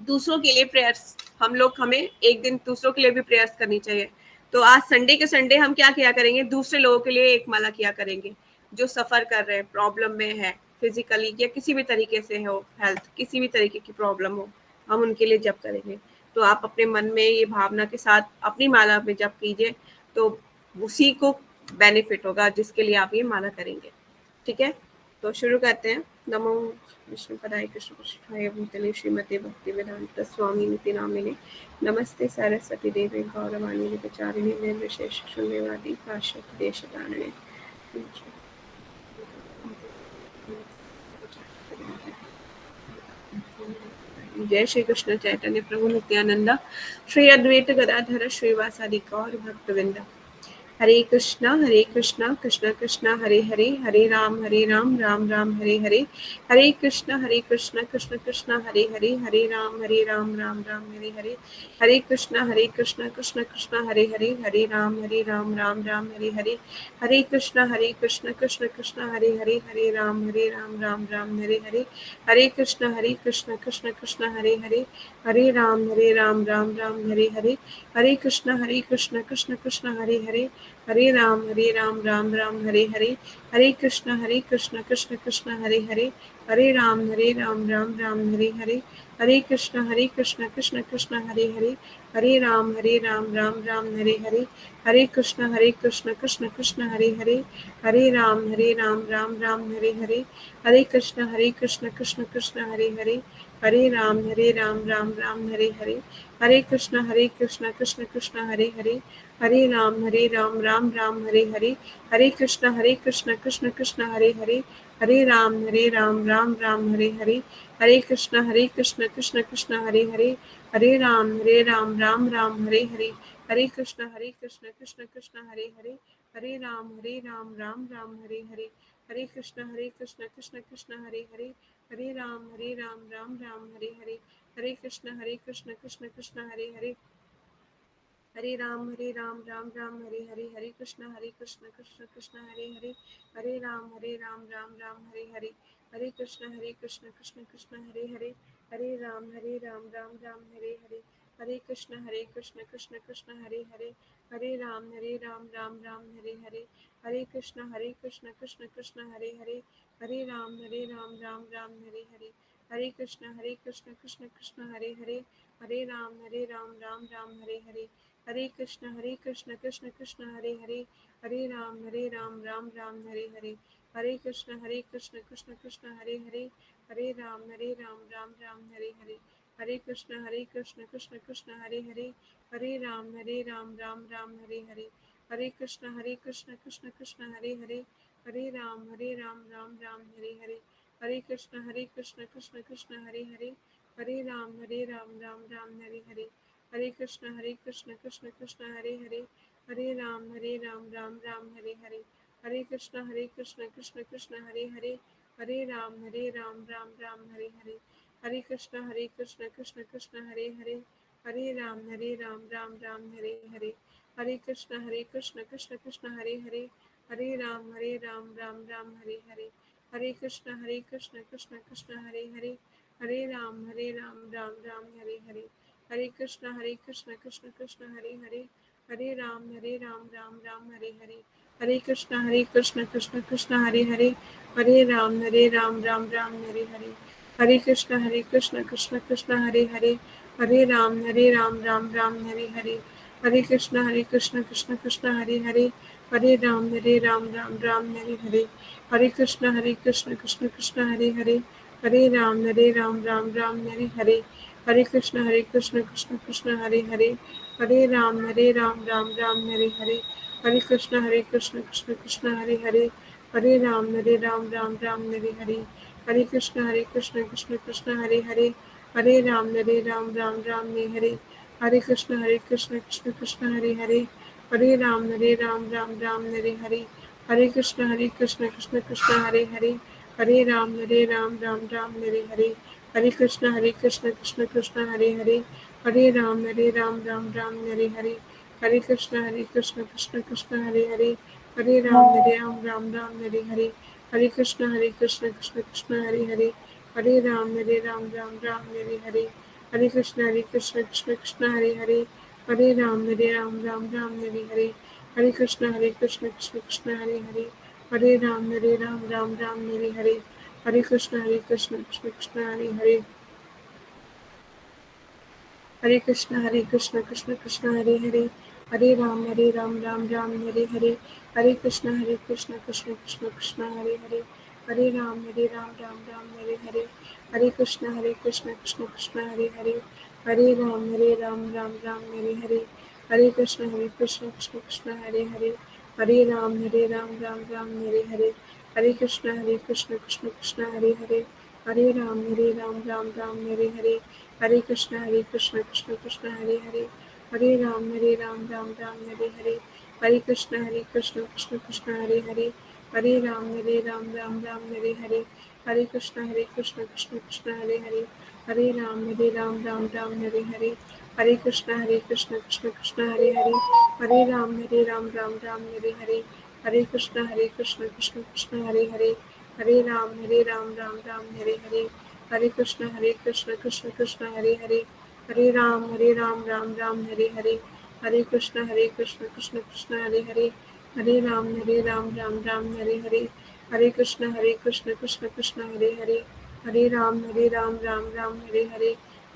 दूसरों के लिए प्रेयर्स, हमें एक दिन दूसरों के लिए भी प्रेयर्स करनी चाहिए। तो आज संडे के संडे हम क्या किया करेंगे, दूसरे लोगों के लिए एक माला किया करेंगे, जो सफ़र कर रहे हैं, प्रॉब्लम में है, फिजिकली या किसी भी तरीके से हो, हेल्थ किसी भी तरीके की प्रॉब्लम हो, हम उनके लिए जप करेंगे। तो आप अपने मन में ये भावना के साथ अपनी माला में जप कीजिए, तो उसी को बेनिफिट होगा जिसके लिए आप ये माला करेंगे। ठीक है, तो शुरू करते हैं। नमो विष्णुपदाय कृष्ण पृष्ठाय भूतले श्रीमते भक्ति वेदांत स्वामी निति नामिने नमस्ते सरस्वती देवे गौरवाणी विचारिणी निर्विशेष शून्यवादी पाश्चात्य देश तारिणे। जय श्री कृष्ण चैतन्य प्रभु नित्यानंदा, श्री अद्वैत गदाधर श्रीवासादि गौर भक्तवृंदा। हरे कृष्णा कृष्ण कृष्ण हरे हरे, हरे राम राम राम हरे हरे, हरे कृष्ण कृष्ण कृष्ण हरे हरे, हरे राम राम राम हरे हरे, हरे कृष्ण कृष्ण कृष्ण हरे हरे, हरे राम राम राम हरे हरे, हरे कृष्ण कृष्ण कृष्ण हरे हरे, हरे राम राम राम हरे हरे, हरे कृष्ण कृष्ण कृष्ण हरे हरे, हरे राम राम राम हरे हरे, हरे कृष्ण कृष्ण कृष्ण हरे हरे, हरे राम राम राम हरे हरे, हरे कृष्ण कृष्ण कृष्ण हरे हरे, हरे राम राम राम हरे हरे, हरे कृष्ण कृष्ण कृष्ण हरे हरे, हरे राम राम राम हरे हरे, हरे कृष्ण कृष्ण कृष्ण हरे हरे, हरे राम राम राम हरे हरे, हरे कृष्ण कृष्ण कृष्ण हरे हरे, हरे राम राम राम हरे हरे, हरे कृष्ण कृष्ण कृष्ण हरे हरे, हरे राम राम राम हरे हरे, हरे कृष्ण कृष्ण कृष्ण हरे हरे, हरे राम राम राम हरे हरे, हरे कृष्ण कृष्ण कृष्ण हरे हरे, हरे राम राम राम हरे हरे, हरे कृष्ण कृष्ण कृष्ण हरे हरे, हरे राम राम राम हरे हरे, हरे कृष्ण कृष्ण कृष्ण हरे हरे, हरे राम राम राम हरे हरे, हरे कृष्ण कृष्ण कृष्ण हरे हरे, हरे राम राम राम हरे हरे, हरे कृष्ण कृष्ण कृष्ण हरे हरे, हरे राम राम राम हरे हरे, हरे कृष्ण कृष्ण कृष्ण हरे हरे, हरे राम राम राम हरे हरे, हरे कृष्ण कृष्ण कृष्ण हरे हरे, हरे राम राम राम हरे हरे, हरे कृष्ण कृष्ण कृष्ण हरे हरे, हरे राम राम राम हरे हरे, हरे कृष्ण कृष्ण कृष्ण हरे हरे, हरे राम राम राम हरे हरे, हरे कृष्ण कृष्ण कृष्ण हरे हरे, हरे राम राम राम हरे हरे, हरे कृष्ण कृष्ण कृष्ण हरे हरे, हरे राम राम राम हरे हरे, हरे कृष्ण कृष्ण कृष्ण हरे हरे, हरे राम राम राम हरे हरे, हरे कृष्ण कृष्ण कृष्ण हरे हरे, हरे राम राम राम हरे हरे, हरे कृष्ण कृष्ण कृष्ण हरे हरे, हरे राम राम राम हरे हरे, हरे कृष्ण कृष्ण कृष्ण हरे हरे, हरे राम राम राम हरे हरे, हरे कृष्ण कृष्ण कृष्ण हरे हरे, हरे राम राम राम हरे हरे, हरे कृष्ण कृष्ण कृष्ण हरे हरे, हरे राम राम राम हरे हरे, हरे कृष्ण कृष्ण कृष्ण हरे हरे, हरे राम राम राम हरे हरे, हरे कृष्ण कृष्ण कृष्ण हरे हरे, हरे राम राम राम हरे हरे, हरे कृष्ण कृष्ण कृष्ण हरे हरे, हरे राम राम राम हरे हरे, हरे कृष्ण कृष्ण कृष्ण हरे हरे, हरे राम राम राम हरे हरे, हरे कृष्ण कृष्ण कृष्ण हरे हरे, हरे राम राम राम हरे हरे, हरे कृष्ण कृष्ण कृष्ण हरे हरे, हरे राम राम राम हरे हरे, हरे कृष्ण कृष्ण कृष्ण हरे हरे, हरे राम राम राम हरे हरे, हरे कृष्ण कृष्ण कृष्ण हरे हरे, हरे राम राम राम हरे हरे, हरे कृष्ण कृष्ण कृष्ण हरे हरे, हरे राम राम राम हरे हरे, हरे कृष्ण कृष्ण कृष्ण हरे हरे, हरे राम राम राम हरे हरे, हरे कृष्ण कृष्ण कृष्ण हरे हरे, हरे राम राम राम हरे हरे, हरे कृष्ण कृष्ण कृष्ण हरे हरे, हरे राम राम राम हरे हरे, हरे कृष्ण कृष्ण कृष्ण हरे हरे, हरे राम राम राम हरे हरे, हरे कृष्ण कृष्ण कृष्ण हरे हरे, हरे राम राम राम हरे हरे, हरे कृष्ण कृष्ण कृष्ण हरे हरे, हरे राम राम राम हरे हरे, हरे कृष्ण कृष्ण कृष्ण हरे हरे, हरे राम राम राम हरे हरे, हरे कृष्ण कृष्ण कृष्ण हरे हरे, हरे राम राम राम हरे हरे, हरे कृष्ण कृष्ण कृष्ण हरे हरे, हरे कृष्ण कृष्ण हरे हरे, हरे राम राम राम हरे हरे, हरे कृष्ण कृष्ण कृष्ण हरे हरे, हरे राम राम राम हरे हरे, हरे कृष्ण कृष्ण कृष्ण हरे हरे, हरे राम राम राम हरे हरे, हरे कृष्ण कृष्ण कृष्ण हरे हरे, हरे राम राम हरे हरे, हरे कृष्ण कृष्ण कृष्ण हरे हरे, हरे राम राम हरे हरे, हरे कृष्ण कृष्ण कृष्ण हरे हरे, हरे राम राम राम हरे हरे, हरे कृष्ण कृष्ण कृष्ण हरे हरे, हरे राम राम राम हरे हरे, हरे कृष्ण कृष्ण कृष्ण हरे हरे, हरे राम राम राम हरे हरे, हरे कृष्ण कृष्ण कृष्ण हरे हरे, हरे राम राम हरे हरे, हरे कृष्ण कृष्ण कृष्ण हरे हरे, हरे राम राम हरे हरे, हरे कृष्ण कृष्ण कृष्ण हरे हरे, हरे राम राम राम हरे हरे, हरे कृष्ण कृष्ण कृष्ण हरे हरे, हरे राम राम हरे हरे, हरे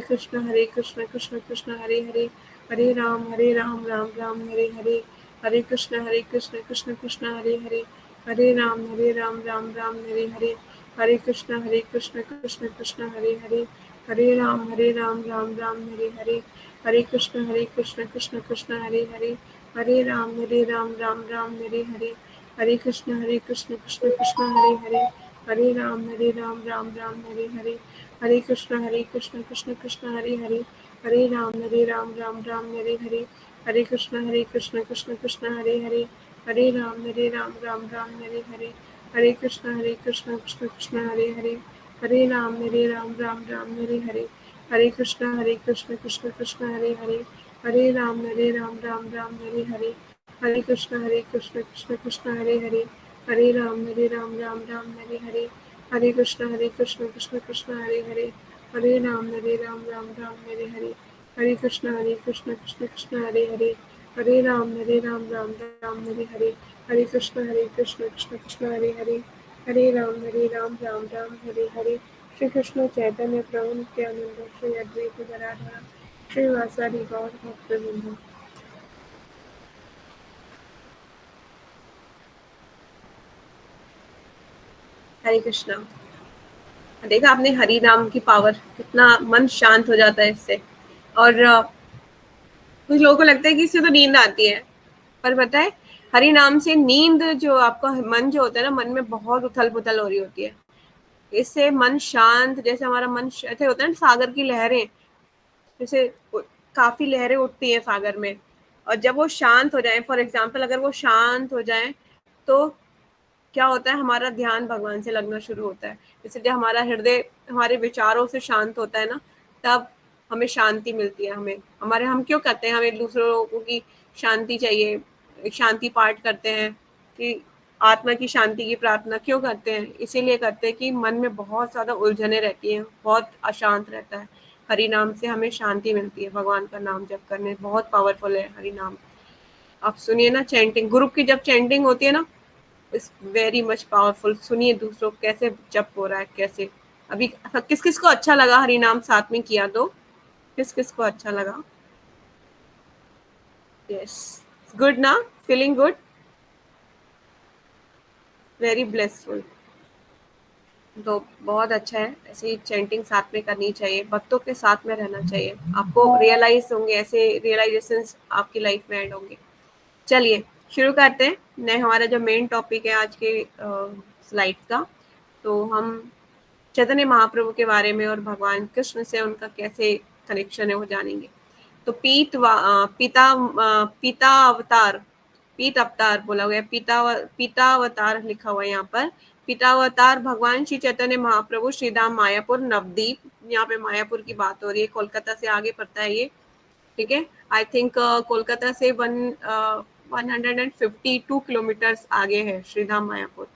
कृष्ण कृष्ण कृष्ण हरे हरे, हरे राम राम हरे हरे, हरे कृष्ण कृष्ण कृष्ण हरे हरे, हरे राम राम हरे हरे, हरे कृष्ण कृष्ण कृष्ण हरे हरे, हरे राम राम हरे हरे, हरे कृष्ण कृष्ण कृष्ण हरे हरे, हरे राम राम हरे हरे, हरे कृष्ण कृष्ण कृष्ण हरे हरे, हरे राम राम हरे हरे, हरे कृष्ण कृष्ण कृष्ण हरे हरे, हरे राम राम हरे हरे, हरे कृष्ण कृष्ण कृष्ण हरे हरे, हरे राम राम हरे हरे, हरे कृष्ण कृष्ण कृष्ण हरे हरे, हरे राम राम हरे हरे, हरे कृष्ण कृष्ण कृष्ण हरे हरे, हरे राम राम हरे हरे, हरे कृष्ण कृष्ण कृष्ण हरे हरे, हरे राम राम हरे हरे, हरे कृष्ण कृष्ण कृष्ण हरे हरे, हरे राम राम हरे हरे, हरे कृष्ण कृष्ण कृष्ण हरे हरे, हरे राम राम हरे हरे, हरे कृष्ण कृष्ण कृष्ण हरे हरे, हरे राम राम हरे हरे, हरे कृष्ण कृष्ण कृष्ण हरे हरे, हरे राम राम राम हरे हरे, हरे कृष्ण कृष्ण कृष्ण हरे हरे, हरे राम राम राम हरे हरे। श्री कृष्ण चैतन्य प्रभु नित्यानंद श्री अद्वैत गदाधर श्रीवासादि गौर भक्तवृंद। हरे कृष्णा। देखा आपने हरि नाम की पावर, कितना मन शांत हो जाता है इससे। और कुछ लोगों को लगता है कि इससे तो नींद आती है, पर पता है हरि नाम से नींद, जो आपका मन जो होता है ना, मन में बहुत उथल पुथल हो रही होती है, इससे मन शांत, जैसे हमारा मन ऐसे होता है ना, सागर की लहरें, जैसे काफी लहरें उठती हैं सागर में, और जब वो शांत हो जाए, फॉर एग्जाम्पल अगर वो शांत हो जाए तो क्या होता है, हमारा ध्यान भगवान से लगना शुरू होता है। जैसे जब हमारा हृदय हमारे विचारों से शांत होता है ना, तब हमें शांति मिलती है। हम क्यों करते हैं, हमें दूसरों लोगों की शांति चाहिए, एक शांति पाठ करते हैं कि आत्मा की शांति की प्रार्थना क्यों करते हैं, इसीलिए करते हैं कि मन में बहुत ज्यादा उलझने रहती हैं, बहुत अशांत रहता है। हरि नाम से हमें शांति मिलती है, भगवान का नाम जप करने बहुत पावरफुल है हरि नाम। आप सुनिए ना, चैंटिंग ग्रुप की जब चैंटिंग होती है ना, इज वेरी मच पावरफुल। सुनिए दूसरों कैसे जप हो रहा है, कैसे। अभी किस किस को अच्छा लगा हरि नाम साथ में किया तो, किस किस को अच्छा लगा? यस, गुड ना, फीलिंग गुड, वेरी ब्लेसफुल। तो बहुत अच्छा है, ऐसे ही चैंटिंग साथ में करनी चाहिए, भक्तों के साथ में रहना चाहिए, आपको रियलाइज होंगे, ऐसे रियलाइजेशंस आपकी लाइफ में ऐड होंगे। चलिए शुरू करते हैं नए, हमारा जो मेन टॉपिक है आज के स्लाइड का। तो हम चैतन्य महाप्रभु के बारे में और भगवान कृष्ण से उनका कैसे कनेक्शन है वो जानेंगे। तो पिता अवतार, पीत अवतार बोला गया, पिता अवतार लिखा हुआ है यहाँ पर। पिता अवतार भगवान श्री चैतन्य महाप्रभु श्रीधाम मायापुर नवदीप, यहाँ पे मायापुर की बात हो रही है, कोलकाता से आगे पड़ता है ये, ठीक है। आई थिंक कोलकाता से 152 किलोमीटर्स आगे है श्रीधाम मायापुर।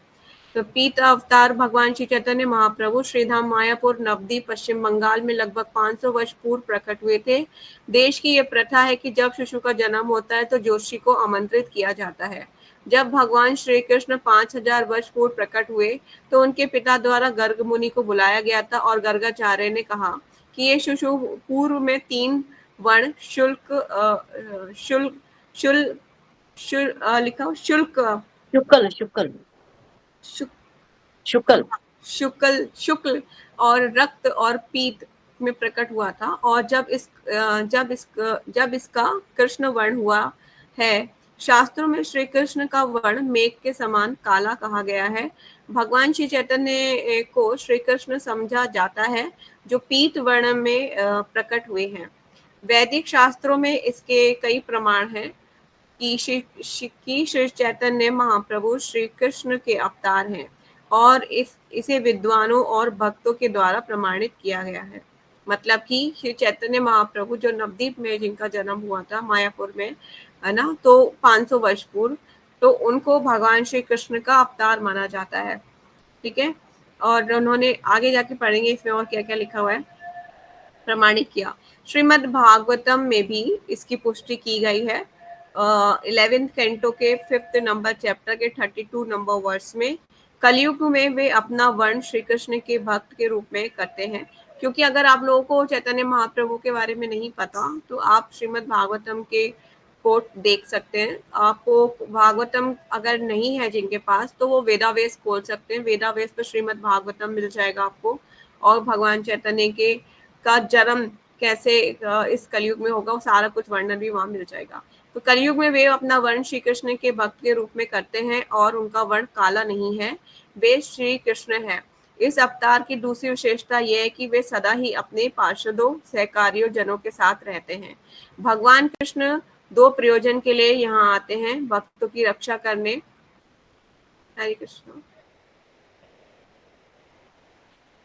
तो पीत अवतार भगवान श्री चैतन्य महाप्रभु श्रीधाम मायापुर नवदीप पश्चिम बंगाल में लगभग 500 वर्ष पूर्व प्रकट हुए थे। देश की ये प्रथा है कि जब शिशु का जन्म होता है तो जोशी को आमंत्रित किया जाता है। जब भगवान श्री कृष्ण 5000 वर्ष पूर्व प्रकट हुए तो उनके पिता द्वारा गर्ग मुनि को बुलाया गया था और गर्गाचार्य ने कहा कि ये शिशु पूर्व में 3 वर्ण शुक्ल शुक्ल शुक्ल और रक्त और पीत में प्रकट हुआ था, और जब इसका कृष्ण वर्ण हुआ है। शास्त्रों में श्री कृष्ण का वर्ण मेघ के समान काला कहा गया है। भगवान श्री चैतन्य को श्री कृष्ण समझा जाता है जो पीत वर्ण में प्रकट हुए हैं। वैदिक शास्त्रों में इसके कई प्रमाण हैं कि श्री चैतन्य महाप्रभु श्री कृष्ण के अवतार हैं, और इसे विद्वानों और भक्तों के द्वारा प्रमाणित किया गया है। मतलब कि श्री चैतन्य महाप्रभु जो नवदीप में जिनका जन्म हुआ था मायापुर में, है ना, तो 500 वर्ष पूर्व, तो उनको भगवान श्री कृष्ण का अवतार माना जाता है, ठीक है। और उन्होंने आगे जाके पढ़ेंगे इसमें और क्या क्या लिखा हुआ है, प्रमाणित किया। श्रीमद् भागवतम में भी इसकी पुष्टि की गई है। 11th कैंटो के 5th नंबर चैप्टर के 32 नंबर वर्स में, कलयुग में वे अपना वर्ण श्री कृष्ण के भक्त के रूप में करते हैं। क्योंकि अगर आप लोगों को चैतन्य महाप्रभु के बारे में नहीं पता तो आप श्रीमद् भागवतम के कोट देख सकते हैं। आपको भागवतम अगर नहीं है जिनके पास, तो वो वेदावेस खोल सकते हैं, वेदावेस पर श्रीमद् भागवतम मिल जाएगा आपको, और भगवान चैतन्य के का जन्म कैसे इस कलयुग में होगा वो सारा कुछ वर्णन भी वहां मिल जाएगा। तो कलयुग में वे अपना वर्ण श्री कृष्ण के भक्त के रूप में करते हैं, और उनका वर्ण काला नहीं है, वे श्री कृष्ण है। इस अवतार की दूसरी विशेषता यह है कि वे सदा ही अपने पार्षदों सहकारियों जनों के साथ रहते हैं। भगवान कृष्ण 2 प्रयोजन के लिए यहाँ आते हैं, भक्तों की रक्षा करने, हरे कृष्ण,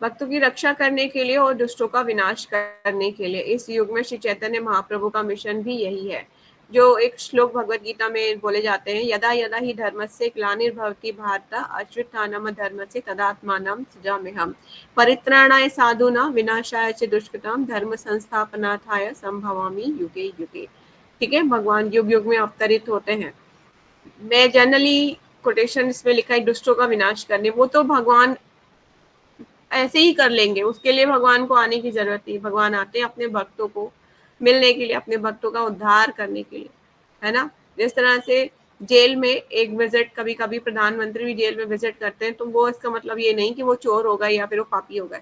भक्तों की रक्षा करने के लिए और दुष्टों का विनाश करने के लिए। इस युग में श्री चैतन्य महाप्रभु का मिशन भी यही है, जो एक श्लोक भगवत गीता में बोले जाते हैं, यदा यदा ही धर्मस्य ग्लानिर्भवति भारत अश्वत्थानाम धर्मस्य तदात्मानं सृजाम्यहम् परित्राणाय साधूनां विनाशाय च दुष्कृतां धर्म संस्थापनार्थाय संभवामि युगे युगे। ठीक है, भगवान युग युग में अवतरित होते हैं। मैं जनरली कोटेशन इसमें लिखा है दुष्टों का विनाश करने, वो तो भगवान ऐसे ही कर लेंगे, उसके लिए भगवान को आने की जरूरत नहीं। भगवान आते हैं अपने भक्तों को मिलने के लिए, अपने भक्तों का उद्धार करने के लिए, है ना। जिस तरह से जेल में एक विजिट, कभी कभी प्रधानमंत्री भी जेल में विजिट करते हैं, तो वो इसका मतलब ये नहीं कि वो चोर हो गए या फिर वो पापी हो गए।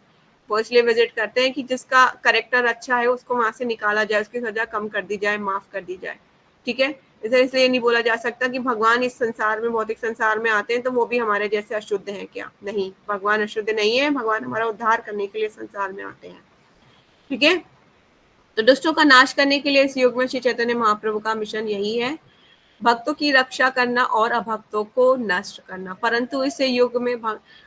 वो इसलिए विजिट करते हैं कि जिसका करेक्टर अच्छा है उसको वहां से निकाला जाए, उसकी सजा कम कर दी जाए, माफ कर दी जाए, ठीक है। इसलिए नहीं बोला जा सकता कि भगवान इस संसार में, भौतिक संसार में आते हैं तो वो भी हमारे जैसे अशुद्ध हैं क्या? नहीं, भगवान अशुद्ध नहीं है, भगवान हमारा उद्धार करने के लिए संसार में आते हैं, ठीक है। तो दुष्टों का नाश करने के लिए इस युग में श्री चैतन्य महाप्रभु का मिशन यही है, भक्तों की रक्षा करना और अभक्तों को नष्ट करना। परंतु इस युग में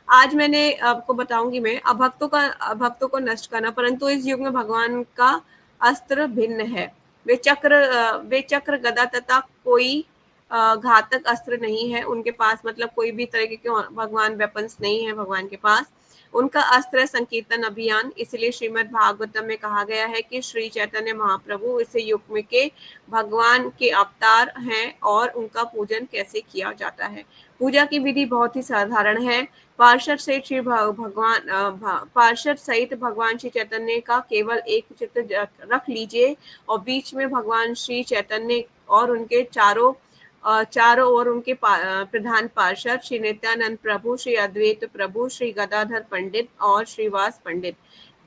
आज मैंने आपको बताऊंगी मैं अभक्तों को नष्ट करना, परंतु इस युग में भगवान का अस्त्र भिन्न है। वे चक्र गदा तथा कोई घातक अस्त्र नहीं है उनके पास, मतलब कोई भी तरह के भगवान वेपन्स नहीं है भगवान के पास। उनका अस्त्र संकीर्तन अभियान। इसलिए श्रीमद् भागवतम में कहा गया है कि श्री चैतन्य महाप्रभु इस युग में के भगवान के अवतार हैं और उनका पूजन कैसे किया जाता है। पूजा की विधि बहुत ही साधारण है। पार्षद सहित भगवान श्री चैतन्य का केवल एक चित्र रख लीजिए और बीच में भगवान श्री चैतन्य और उनके चारों ओर उनके प्रधान पार्षद श्री नित्यानंद प्रभु, श्री अद्वैत प्रभु, श्री गदाधर पंडित और श्रीवास पंडित।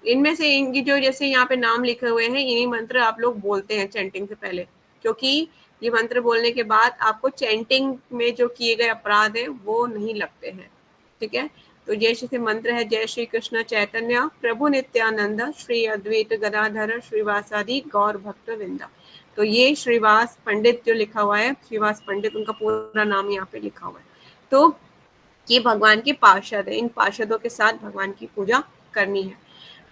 इनमें से इनकी जो जैसे यहाँ पे नाम लिखे हुए हैं, इन्हीं मंत्र आप लोग बोलते हैं चैंटिंग से पहले, क्योंकि ये मंत्र बोलने के बाद आपको चैंटिंग में जो किए गए अपराध है वो नहीं लगते हैं, ठीक है। तो जय श्री मंत्र है, जय श्री कृष्ण चैतन्य प्रभु नित्यानंद श्री अद्वैत गदाधर श्रीवासादि गौर भक्त वृंदा। तो ये श्रीवास पंडित जो लिखा हुआ है, श्रीवास पंडित उनका पूरा नाम यहाँ पे लिखा हुआ है। तो ये भगवान के पार्षद है, इन पार्षदों के साथ भगवान की पूजा करनी है।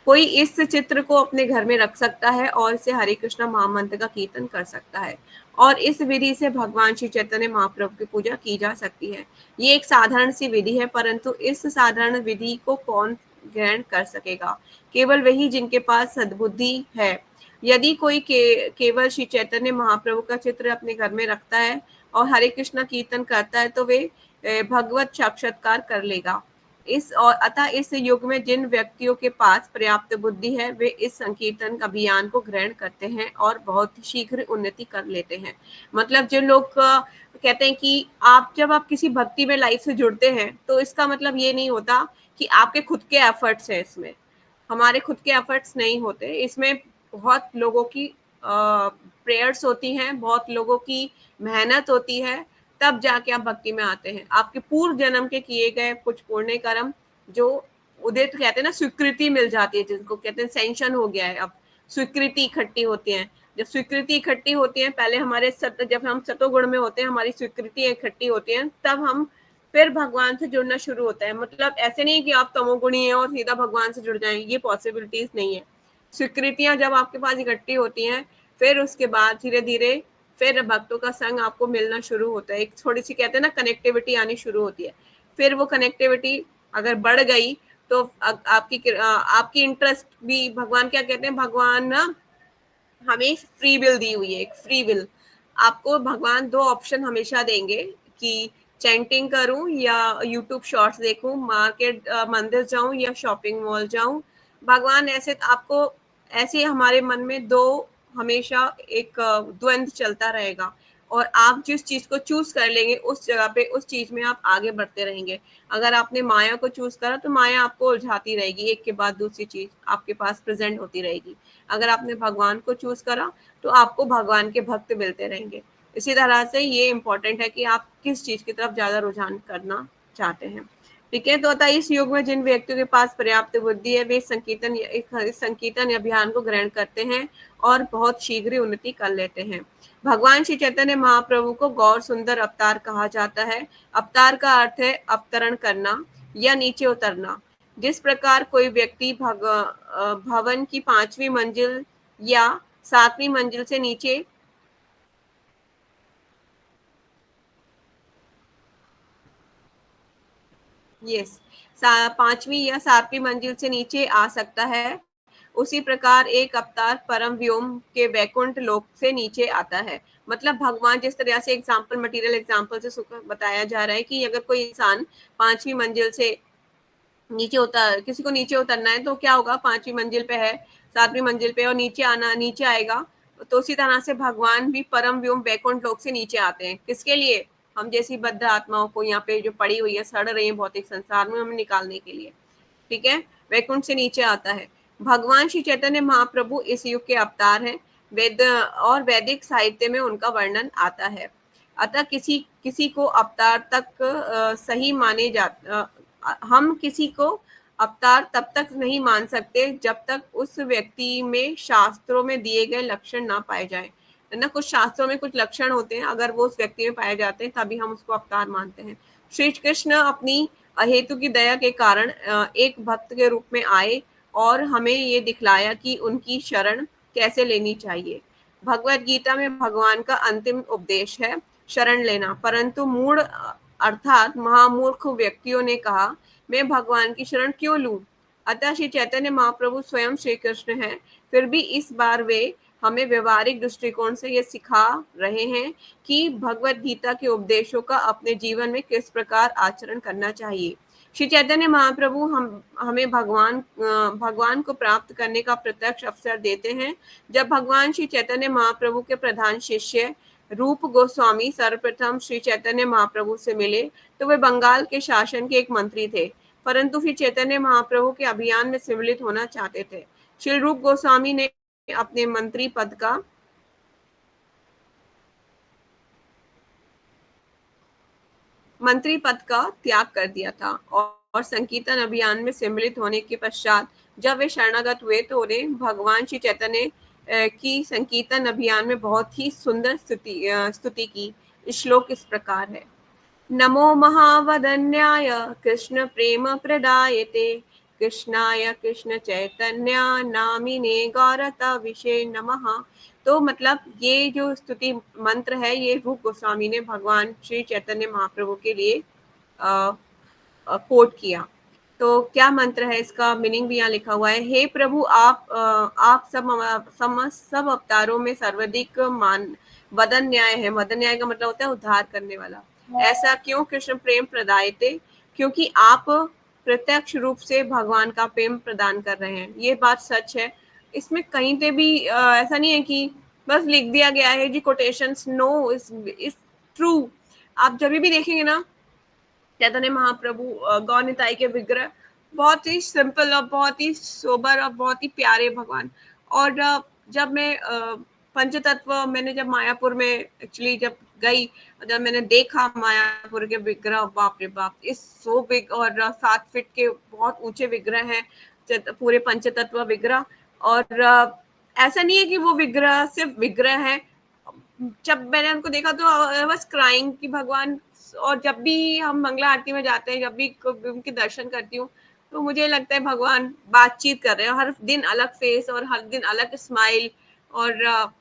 कोई इस चित्र को अपने घर में रख सकता है और इसे हरे कृष्ण महामंत्र का कीर्तन कर सकता है और इस विधि से भगवान श्री चैतन्य महाप्रभु की पूजा की जा सकती है। ये एक साधारण सी विधि है, परंतु इस साधारण विधि को कौन ग्रहण कर सकेगा? केवल वही जिनके पास सद्बुद्धि है। यदि कोई केवल श्री चैतन्य महाप्रभु का चित्र अपने घर में रखता है और हरे कृष्ण कीर्तन करता है तो वे भगवत साक्षात्कार कर लेगा। अतः इस युग में जिन व्यक्तियों के पास पर्याप्त बुद्धि है वे इस संकीर्तन अभियान को ग्रहण करते हैं और बहुत शीघ्र उन्नति कर लेते हैं। मतलब जो लोग कहते हैं कि जब आप किसी भक्ति में लाइफ से जुड़ते हैं तो इसका मतलब ये नहीं होता कि आपके खुद के एफर्ट्स हैं, इसमें हमारे खुद के एफर्ट्स नहीं होते, इसमें बहुत लोगों की प्रेयर्स होती हैं, बहुत लोगों की मेहनत होती है, तब जाके आप भक्ति में आते हैं। आपके पूर्व जन्म के किए गए कुछ पुण्य कर्म जो उदित कहते हैं ना, स्वीकृति मिल जाती है, जिनको कहते हैं सैंक्शन हो गया है, अब स्वीकृति इकट्ठी होती है। जब स्वीकृति इकट्ठी होती है, पहले हमारे जब हम सतोगुण में होते हैं, हमारी स्वीकृति इकट्ठी होती है, तब हम फिर भगवान से जुड़ना शुरू होता है। मतलब ऐसे नहीं कि आप तमोगुणी हैं और सीधा भगवान से जुड़ जाएं, ये पॉसिबिलिटीज नहीं है। स्वीकृतियां जब आपके पास इकट्ठी होती हैं, फिर उसके बाद धीरे धीरे फिर भक्तों का संग आपको मिलना शुरू होता है, एक थोड़ी सी कहते हैं ना कनेक्टिविटी आनी शुरू होती है। फिर वो कनेक्टिविटी अगर बढ़ गई तो आपकी इंटरेस्ट भी, भगवान क्या कहते हैं, भगवान ना हमें फ्री विल दी हुई है, एक फ्री विल। आपको भगवान दो ऑप्शन हमेशा देंगे कि चैंटिंग करूं या यूट्यूब शॉर्ट्स देखूं, मार्केट मंदिर जाऊं या शॉपिंग मॉल जाऊं। भगवान ऐसे हमारे मन में दो हमेशा एक द्वंद्व चलता रहेगा और आप जिस चीज को चूज कर लेंगे उस जगह पे उस चीज में आप आगे बढ़ते रहेंगे। अगर आपने माया को चूज करा तो माया आपको उलझाती रहेगी, एक के बाद दूसरी चीज आपके पास प्रेजेंट होती रहेगी। अगर आपने भगवान को चूज करा तो आपको भगवान के भक्त मिलते रहेंगे। इसी तरह से ये इंपॉर्टेंट है कि आप किस चीज की तरफ ज्यादा रुझान करना चाहते हैं, ठीक है। तो अतः इस युग में जिन व्यक्तियों के पास पर्याप्त बुद्धि है वे संकीर्तन अभियान को ग्रहण करते हैं और बहुत शीघ्र उन्नति कर लेते हैं। भगवान श्री चैतन्य महाप्रभु को गौर सुंदर अवतार कहा जाता है। अवतार का अर्थ है अवतरण करना या नीचे उतरना। जिस प्रकार कोई व्यक्ति भवन की 5वीं मंजिल या 7वीं मंजिल से नीचे यस 5वीं या 7वीं मंजिल से नीचे आ सकता है, उसी प्रकार एक अवतार परम व्योम के वैकुंठ लोक से नीचे आता है। मतलब भगवान जिस तरह से एग्जाम्पल, मटेरियल एग्जाम्पल से बताया जा रहा है कि अगर कोई इंसान 5वीं मंजिल से नीचे उतर, किसी को नीचे उतरना है तो क्या होगा, 5वीं मंजिल पे है, 7वीं मंजिल पे, और नीचे आएगा। तो उसी तरह से भगवान भी परम व्योम वैकुंठ लोक से नीचे आते हैं। किसके लिए? हम जैसी बद्ध आत्माओं को यहाँ पे जो पड़ी हुई है, सड़ रही है भौतिक संसार में, हमें निकालने के लिए। ठीक है, वैकुंठ से नीचे आता है। भगवान श्री चैतन्य महाप्रभु इस युग के अवतार हैं। वेद और वैदिक साहित्य में उनका वर्णन आता है। अतः किसी को अवतार तक सही माने हम किसी को अवतार तब तक नहीं मान सकते जब तक उस व्यक्ति में शास्त्रों में दिए गए लक्षण ना पाए जाए, है ना। कुछ शास्त्रों में कुछ लक्षण होते हैं, अगर वो उस व्यक्ति में पाए जाते हैं तभी हम उसको अवतार मानते हैं। श्री कृष्ण अपनी अहेतु की दया के कारण एक भक्त के रूप में आए और हमें ये दिखलाया कि उनकी शरण कैसे लेनी चाहिए। भगवत गीता में भगवान का अंतिम उपदेश है शरण लेना, परंतु मूढ़ अर्थात महामूर्ख व्यक्तियों ने कहा मैं भगवान की शरण क्यों लूं। अतः श्री चैतन्य महाप्रभु स्वयं श्री कृष्ण हैं, फिर भी इस बार वे हमें व्यवहारिक दृष्टिकोण से ये सिखा रहे हैं कि भगवत गीता के उपदेशों का अपने जीवन में किस प्रकार आचरण करना चाहिए। श्री चैतन्य महाप्रभु हमें भगवान को प्राप्त करने का प्रत्यक्ष अवसर देते हैं। जब भगवान श्री चैतन्य महाप्रभु के प्रधान शिष्य रूप गोस्वामी सर्वप्रथम श्री चैतन्य महाप्रभु से मिले तो वे बंगाल के शासन के एक मंत्री थे, परंतु फिर चैतन्य महाप्रभु के अभियान में सम्मिलित होना चाहते थे। श्री रूप गोस्वामी ने अपने मंत्री पद का त्याग कर दिया था और संकीर्तन अभियान में सम्मिलित होने के पश्चात जब वे शरणागत हुए तो उन्हें भगवान श्री चैतन्य की संकीर्तन अभियान में बहुत ही सुंदर स्तुति की। श्लोक इस प्रकार है। नमो महावदन्याय कृष्ण प्रेम प्रदायते कृष्णाय कृष्ण चैतन्य नामिने गौरता विषे नमः। तो मतलब ये जो स्तुति मंत्र है ये रूप गोस्वामी ने भगवान श्री चैतन्य महाप्रभु के लिए कोट किया। तो क्या मंत्र है, इसका मीनिंग भी यहाँ लिखा हुआ है। हे प्रभु, आप सब अवतारों में सर्वाधिक वदन न्याय है। वदन न्याय का मतलब होता है उद्धार करने वाला। ऐसा क्यों? कृष्ण प्रेम प्रदायते, क्योंकि आप प्रत्यक्ष रूप से भगवान का प्रेम प्रदान कर रहे हैं। ये बात सच है, इसमें कहीं पे भी ऐसा नहीं है कि बस लिख दिया गया है जी कोटेशंस। नो, इस ट्रू। आप जब भी देखेंगे ना चैतन्य महाप्रभु गौनिताई के विग्रह बहुत ही सिंपल और बहुत ही सोबर और बहुत ही प्यारे भगवान। और जब मैं पंचतत्व मैंने जब मायापुर में एक्चुअली जब गई, जब मैंने देखा मायापुर के विग्रह, बाप रे बाप, इस सो बिग, और 7 फीट के बहुत ऊंचे विग्रह हैं पूरे पंचतत्व विग्रह। और ऐसा नहीं है कि वो विग्रह सिर्फ विग्रह है। जब मैंने उनको देखा तो आई वाज क्राइंग कि भगवान। और जब भी हम मंगला आरती में जाते हैं, जब भी उनके दर्शन करती हूँ तो मुझे लगता है भगवान बातचीत कर रहे हैं, हर दिन अलग फेस और हर दिन अलग स्माइल, और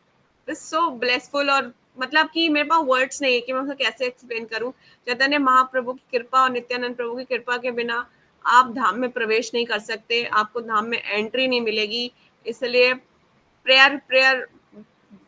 सो ब्लेसफुल। और मतलब कि मेरे पास वर्ड्स नहीं है कि मैं उसको कैसे एक्सप्लेन करूं। चैतन्य महाप्रभु की कृपा और नित्यानंद प्रभु की कृपा के बिना आप धाम में प्रवेश नहीं कर सकते, आपको धाम में एंट्री नहीं मिलेगी। इसलिए प्रेयर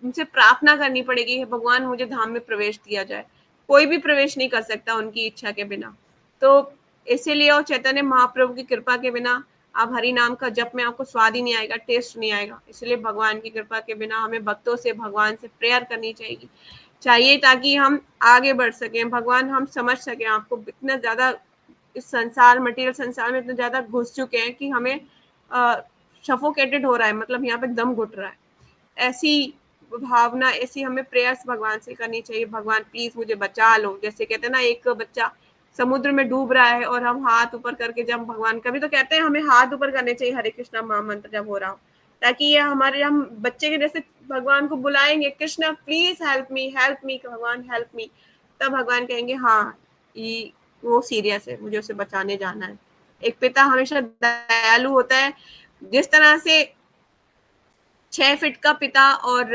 उनसे प्रार्थना करनी पड़ेगी, भगवान मुझे धाम में प्रवेश दिया जाए। कोई भी प्रवेश नहीं कर सकता उनकी इच्छा के बिना। तो इसीलिए और चैतन्य महाप्रभु की कृपा के बिना आप हरि नाम का जप में आपको स्वाद ही नहीं आएगा, टेस्ट नहीं आएगा। इसलिए भगवान की कृपा के बिना हमें भक्तों से भगवान से प्रेयर करनी चाहिए ताकि हम आगे बढ़ सकें, भगवान हम समझ सकें। आपको इतना ज्यादा इस संसार, मटेरियल संसार में इतना ज्यादा घुस चुके हैं कि हमें सफोकेटेड हो रहा है, मतलब यहाँ पे दम घुट रहा है। ऐसी भावना, ऐसी हमें प्रेयर्स भगवान से करनी चाहिए, भगवान प्लीज मुझे बचा लो। जैसे कहते हैं ना, एक बच्चा समुद्र में डूब रहा है और हम हाथ ऊपर करके जब भगवान, कभी तो कहते हैं हमें हाथ ऊपर करने चाहिए हरे कृष्णा महामंत्र जब हो रहा हो, ताकि ये हमारे, हम बच्चे के जैसे भगवान को बुलाएंगे, कृष्णा प्लीज हेल्प मी, भगवान हेल्प मी, तब भगवान कहेंगे हाँ ये वो सीरियस है, मुझे उसे बचाने जाना है। एक पिता हमेशा दयालु होता है। जिस तरह से 6 फीट का पिता और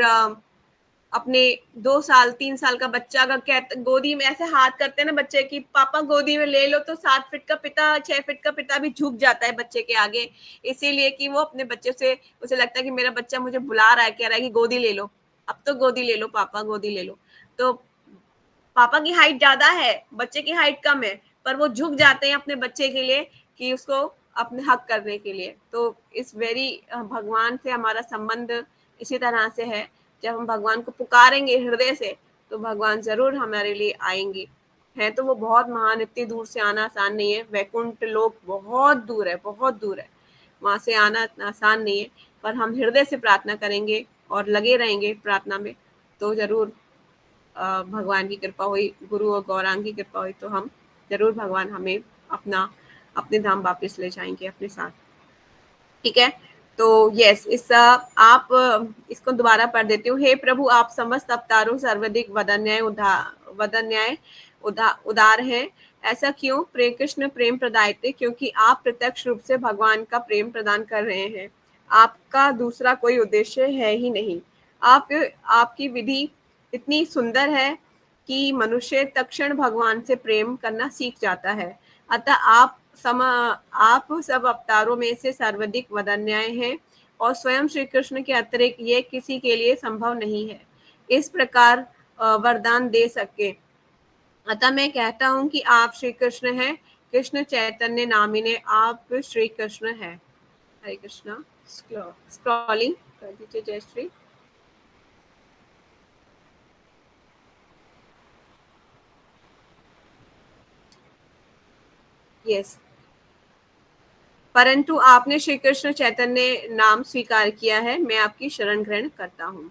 अपने 2 साल 3 साल का बच्चा अगर गोदी में ऐसे हाथ करते हैं ना बच्चे की, पापा गोदी में ले लो, तो 7 फीट का पिता 6 फीट का पिता भी झुक जाता है बच्चे के आगे, इसीलिए कि वो अपने बच्चे से, उसे लगता है कि मेरा बच्चा मुझे बुला रहा है, कह रहा है कि गोदी ले लो, अब तो गोदी ले लो पापा, गोदी ले लो। तो पापा की हाइट ज्यादा है, बच्चे की हाइट कम है, पर वो झुक जाते हैं अपने बच्चे के लिए कि उसको अपने हक करने के लिए। तो इस वेरी भगवान से हमारा संबंध इसी तरह से है, जब हम भगवान को पुकारेंगे हृदय से तो भगवान जरूर हमारे लिए आएंगे। है तो वो बहुत महान, इतनी दूर से आना आसान नहीं है, वैकुंठ लोक बहुत दूर है, बहुत दूर है, वहां से आना आसान नहीं है, पर हम हृदय से प्रार्थना करेंगे और लगे रहेंगे प्रार्थना में तो जरूर भगवान की कृपा हुई, गुरु और गौरांग की कृपा हुई तो हम जरूर भगवान हमें अपने धाम वापस ले जाएंगे अपने साथ। ठीक है, तो यस, इस आप इसको दोबारा पढ़ देती हूँ। हे प्रभु, आप समस्त अवतारों सर्वाधिक वदन्याय उदार हैं, ऐसा क्यों? प्रिय कृष्ण प्रेम प्रदायते, क्योंकि आप प्रत्यक्ष रूप से भगवान का प्रेम प्रदान कर रहे हैं, आपका दूसरा कोई उद्देश्य है ही नहीं। आपकी विधि इतनी सुंदर है कि मनुष्य तत्क्षण भगवान से प्रेम करना सीख जाता है। अतः आप सब अवतारों में से सर्वाधिक वदन्याय हैं और स्वयं श्री कृष्ण के अतिरिक्त ये किसी के लिए संभव नहीं है इस प्रकार वरदान दे सके। अतः मैं कहता हूँ कि आप श्री कृष्ण हैं, कृष्ण चैतन्य नामिने आप श्री कृष्ण हैं। हरे कृष्णा। स्क्रॉलिंग कर दीजिए जयश्री। यस, परंतु आपने श्री कृष्ण चैतन्य नाम स्वीकार किया है, मैं आपकी शरण ग्रहण करता हूँ।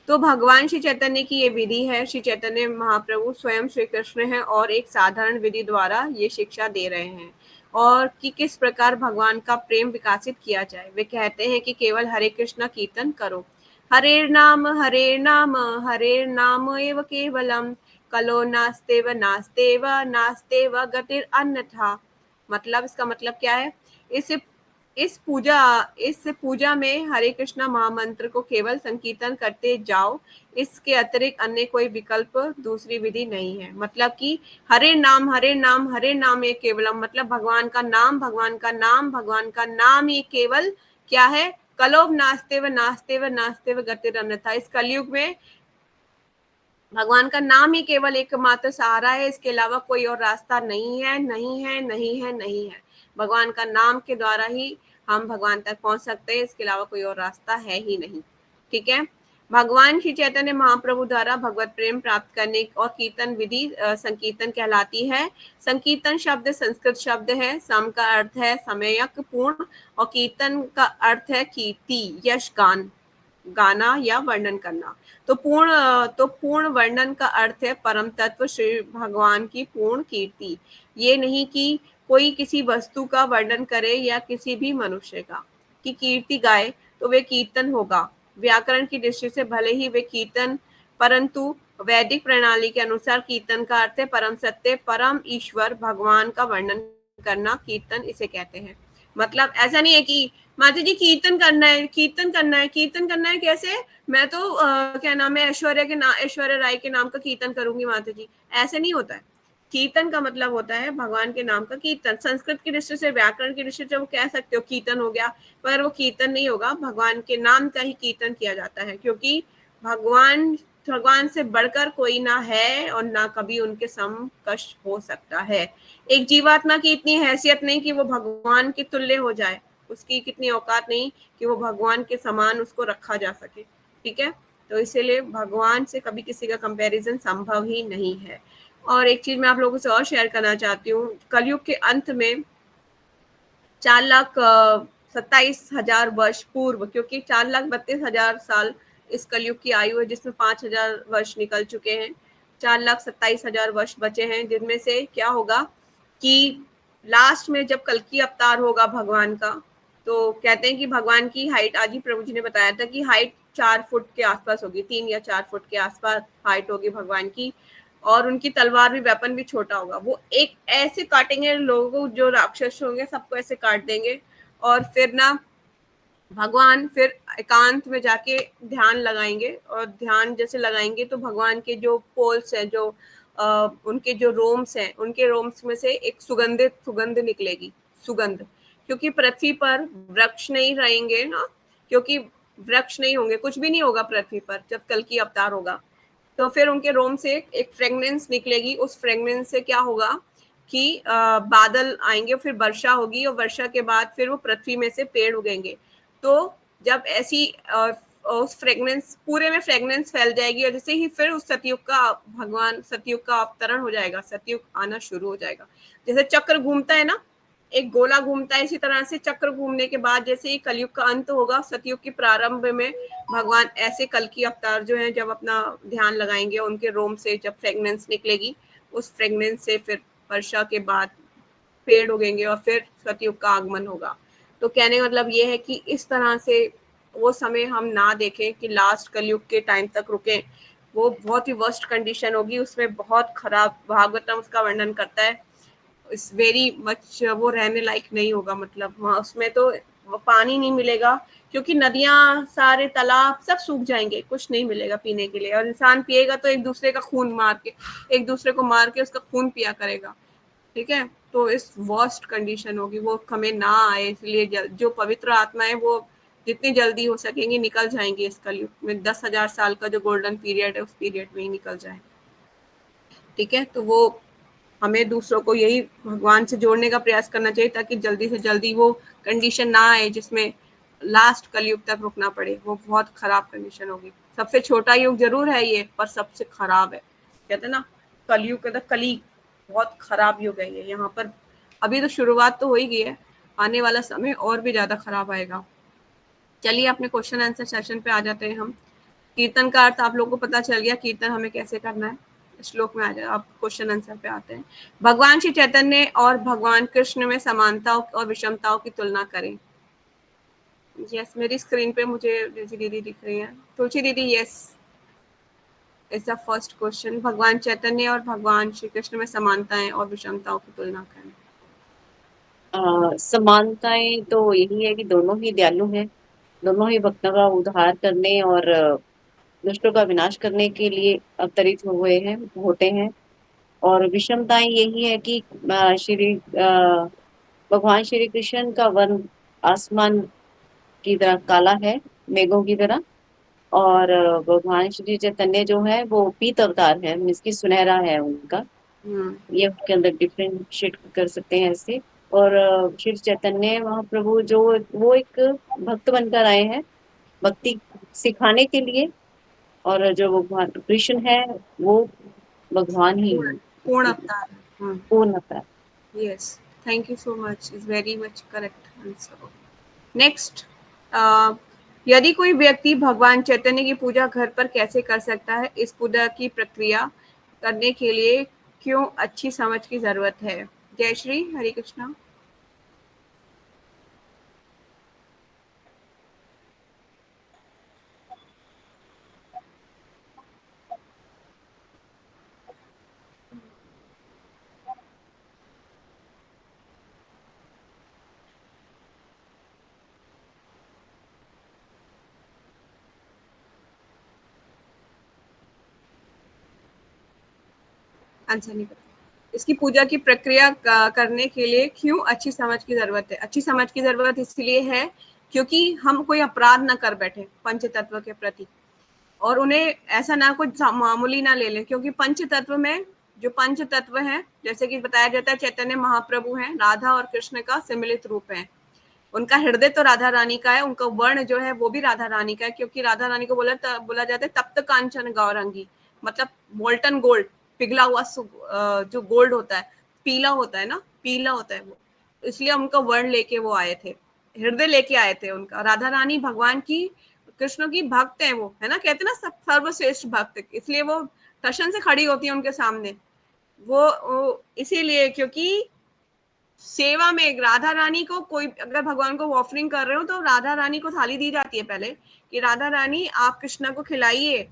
तो भगवान श्री चैतन्य की ये विधि है। श्री चैतन्य महाप्रभु स्वयं श्री कृष्ण है और एक साधारण विधि द्वारा ये शिक्षा दे रहे हैं और कि किस प्रकार भगवान का प्रेम विकसित किया जाए। वे कहते हैं कि केवल हरे कृष्ण कीर्तन करो, हरे नाम एव केवलम, कलो नास्तेव नास्तेव नास्तेव गतिर अन्यथा। मतलब इसका मतलब क्या है? इस पूजा में हरे कृष्णा महामंत्र को केवल संकीर्तन करते जाओ, इसके अतिरिक्त अन्य कोई विकल्प दूसरी विधि नहीं है। मतलब कि हरे नाम ये केवलम, मतलब भगवान का नाम, भगवान का नाम, भगवान का नाम ये केवल क्या है? कलोभ नास्तेव नास्तेव नास्तेव गतिर अन्यथा। इस कलयुग में भगवान का नाम ही केवल एकमात्र सहारा है, इसके अलावा कोई और रास्ता नहीं है, नहीं है, नहीं है, नहीं है। भगवान का नाम के द्वारा ही हम भगवान तक पहुंच सकते हैं, इसके अलावा कोई और रास्ता है ही नहीं। ठीक है, भगवान श्री चैतन्य महाप्रभु द्वारा भगवत प्रेम प्राप्त करने और कीर्तन विधि संकीर्तन कहलाती है। संकीर्तन शब्द संस्कृत शब्द है, सम का अर्थ है समयक पूर्ण और कीर्तन का अर्थ है कीर्ति, यश, गान, गाना या वर्णन करना। तो पूर्ण वर्णन का अर्थ है परम तत्व श्री भगवान की पूर्ण कीर्ति। ये नहीं कि कोई किसी वस्तु का वर्णन करे या किसी भी मनुष्य का कि कीर्ति गाए तो वे कीर्तन होगा। व्याकरण की दृष्टि से भले ही वे कीर्तन, परंतु वैदिक प्रणाली के अनुसार कीर्तन का अर्थ है परम सत्य, परम ईश्वर भगवान का वर्णन करना, कीर्तन इसे कहते हैं। मतलब ऐसा नहीं है कि माता जी कीर्तन करना है, कीर्तन करना है कैसे? मैं तो क्या नाम है, ऐश्वर्या राय के नाम का कीर्तन करूंगी माता जी, ऐसे नहीं होता है। कीर्तन का मतलब होता है भगवान के नाम का कीर्तन। संस्कृत की दृष्टि से, व्याकरण की दृष्टि से वो कह सकते हो कीर्तन हो गया, पर वो कीर्तन नहीं होगा, भगवान के नाम का ही कीर्तन किया जाता है, क्योंकि भगवान से बढ़कर कोई ना है और ना कभी उनके समकक्ष हो सकता है। एक जीवात्मा की इतनी हैसियत नहीं कि वो भगवान के तुल्य हो जाए, उसकी कितनी औकात नहीं कि वो भगवान के समान उसको रखा जा सके। ठीक है, तो इसीलिए भगवान से कभी किसी का कंपैरिजन संभव ही नहीं है। और एक चीज मैं आप लोगों से और शेयर करना चाहती हूँ, कलयुग के अंत में 4,27,000 वर्ष पूर्व, क्योंकि 4,32,000 साल इस कलयुग की आयु है, जिसमें 5,000 वर्ष निकल चुके हैं, 4,27,000 वर्ष बचे हैं, जिनमें से क्या होगा कि लास्ट में जब कल्कि अवतार होगा भगवान का, तो कहते हैं कि भगवान की हाइट, आज ही प्रभु जी ने बताया था कि हाइट 4 फुट के आसपास होगी, 3 या 4 फुट के आसपास हाइट होगी भगवान की, और उनकी तलवार भी, वेपन भी छोटा होगा। वो एक ऐसे काटेंगे लोगों को, जो राक्षस होंगे सबको ऐसे काट देंगे, और फिर ना भगवान फिर एकांत में जाके ध्यान लगाएंगे, और ध्यान जैसे लगाएंगे तो भगवान के जो पोल्स हैं, जो उनके जो रोम्स हैं, उनके रोम्स में से एक सुगंध निकलेगी, सुगंध। क्योंकि पृथ्वी पर वृक्ष नहीं रहेंगे ना, क्योंकि वृक्ष नहीं होंगे, कुछ भी नहीं होगा पृथ्वी पर जब कल की अवतार होगा। तो फिर उनके रोम से एक फ्रेगनेंस निकलेगी, उस फ्रेगनेंस से क्या होगा कि बादल आएंगे, फिर वर्षा होगी, और वर्षा के बाद फिर वो पृथ्वी में से पेड़ उगेंगे। तो जब ऐसी उस फ्रेगनेंस, पूरे में फ्रेगनेंस फैल जाएगी, और जैसे ही फिर उस सतयुग का, भगवान सतयुग का अवतरण हो जाएगा, सतयुग आना शुरू हो जाएगा। जैसे चक्र घूमता है ना, एक गोला घूमता है, इसी तरह से चक्र घूमने के बाद जैसे ही कलयुग का अंत होगा, सतयुग के प्रारंभ में भगवान ऐसे कल की अवतार जो है जब अपना ध्यान लगाएंगे, उनके रोम से जब फ्रेगनेंस निकलेगी, उस फ्रेगनेंस से फिर वर्षा के बाद पेड़ उगेंगे, और फिर सतयुग का आगमन होगा। तो कहने का मतलब ये है कि इस तरह से वो समय हम ना देखें कि लास्ट कलयुग के टाइम तक रुके, वो बहुत ही वर्स्ट कंडीशन होगी, उसमें बहुत खराब, भागवतम उसका वर्णन करता है, इस वेरी मच वो रहने लायक नहीं होगा। मतलब वहाँ उसमें तो पानी नहीं मिलेगा, क्योंकि नदियां, सारे तालाब सब सूख जाएंगे, कुछ नहीं मिलेगा पीने के लिए, और इंसान पिएगा तो एक दूसरे का खून मार के, एक दूसरे को मार के उसका खून पिया करेगा। ठीक है, तो इस वर्स्ट कंडीशन होगी, वो हमें ना आए, इसलिए जो पवित्र आत्मा है वो जितनी जल्दी हो सकेंगी निकल जाएंगे इस कलयुग में। 10,000 साल का जो गोल्डन पीरियड है, उस पीरियड में ही निकल जाए। ठीक है, तो वो हमें दूसरों को यही भगवान से जोड़ने का प्रयास करना चाहिए, ताकि जल्दी से जल्दी वो कंडीशन ना आए जिसमें लास्ट कलयुग तक रुकना पड़े। वो बहुत खराब कंडीशन होगी। सबसे छोटा युग जरूर है ये, पर सबसे खराब है। कहते ना, कलयुग कहते कली, बहुत खराब युग है ये। यहाँ पर अभी तो शुरुआत तो हो ही गई है, आने वाला समय और भी ज्यादा खराब आएगा। चलिए अपने क्वेश्चन आंसर सेशन पे आ जाते हैं हम। कीर्तन का अर्थ आप लोगों को पता चल गया, कीर्तन हमें कैसे करना है। श्लोक में आ जाए, आप क्वेश्चन आंसर पे आते हैं। भगवान श्री चैतन्य और भगवान कृष्ण में समानताओं और विषमताओं की तुलना करें। यस, मेरी स्क्रीन पे मुझे तुलसी दीदी दिख रही है। तुलसी दीदी, yes, is the first question. भगवान चैतन्य और भगवान श्री कृष्ण में समानताएं और विषमताओं की तुलना करें। समानताएं तो यही है कि दोनों ही दयालु हैं, दोनों ही भक्तों का उद्धार करने और दुष्टों का विनाश करने के लिए अवतरित होते हैं। और विषमताएं यही है कि भगवान श्री कृष्ण का वर्ण आसमान की तरह काला है, मेघों की तरह। और भगवान श्री चैतन्य जो है वो पीत अवतार है, इसकी सुनहरा है उनका। ये उनके अंदर डिफरेंशिएट कर सकते हैं ऐसे। और श्री चैतन्य महाप्रभु जो, वो एक भक्त बनकर आए हैं भक्ति सिखाने के लिए। और जो भगवान कृष्ण है वो भगवान ही है, पूर्ण अवतार। पूर्ण अवतार। Yes, thank you so much. Is very much correct answer. Next, यदि कोई व्यक्ति भगवान चैतन्य की पूजा घर पर कैसे कर सकता है? इस पूजा की प्रक्रिया करने के लिए क्यों अच्छी समझ की जरूरत है? जय श्री हरे कृष्णा। आंसर नहीं पता। इसकी पूजा की प्रक्रिया करने के लिए क्यों अच्छी समझ की जरूरत है? अच्छी समझ की जरूरत इसलिए है क्योंकि हम कोई अपराध ना कर बैठे पंच तत्व के प्रति, और उन्हें ऐसा ना कुछ मामूली ना ले लें। क्योंकि पंच तत्व में जो पंच तत्व हैं, जैसे कि बताया जाता है, चैतन्य महाप्रभु हैं, राधा और कृष्ण का सम्मिलित रूप है। उनका हृदय तो राधा रानी का है, उनका वर्ण जो है वो भी राधा रानी का है, क्योंकि राधा रानी को बोला जाता है तप्त कांचन गौरंगी, मतलब मोल्टन गोल्ड, पिघला हुआ जो गोल्ड होता है, पीला होता है ना, पीला होता है वो, इसलिए उनका वर्ण लेके वो आए थे, हृदय लेके आए थे उनका। राधा रानी भगवान की, कृष्ण की भक्त है वो, है ना, कहते ना सर्वश्रेष्ठ भक्त, इसलिए वो टशन से खड़ी होती है उनके सामने। वो इसीलिए क्योंकि सेवा में राधा रानी को, कोई अगर भगवान को ऑफरिंग कर रहे हो तो राधा रानी को थाली दी जाती है पहले, कि राधा रानी आप कृष्णा को खिलाइए,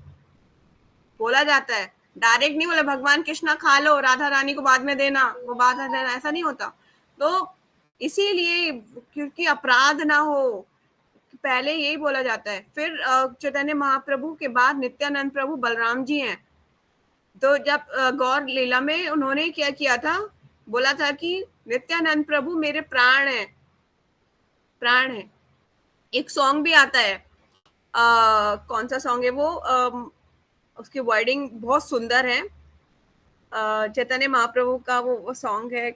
बोला जाता है। डायरेक्ट नहीं बोले भगवान कृष्णा खा लो, राधा रानी को बाद में देना, वो बात ऐसा नहीं होता। तो इसीलिए क्योंकि अपराध ना हो, पहले यही बोला जाता है। फिर चैतन्य महाप्रभु के बाद नित्यानंद प्रभु बलराम जी हैं। तो जब गौर लीला में उन्होंने क्या किया था, बोला था कि नित्यानंद प्रभु मेरे प्राण हैं, प्राण है। एक सॉन्ग भी आता है, कौन सा सॉन्ग है वो, उसकी वर्डिंग बहुत सुंदर है, चैतन्य महाप्रभु का वो सॉन्ग है,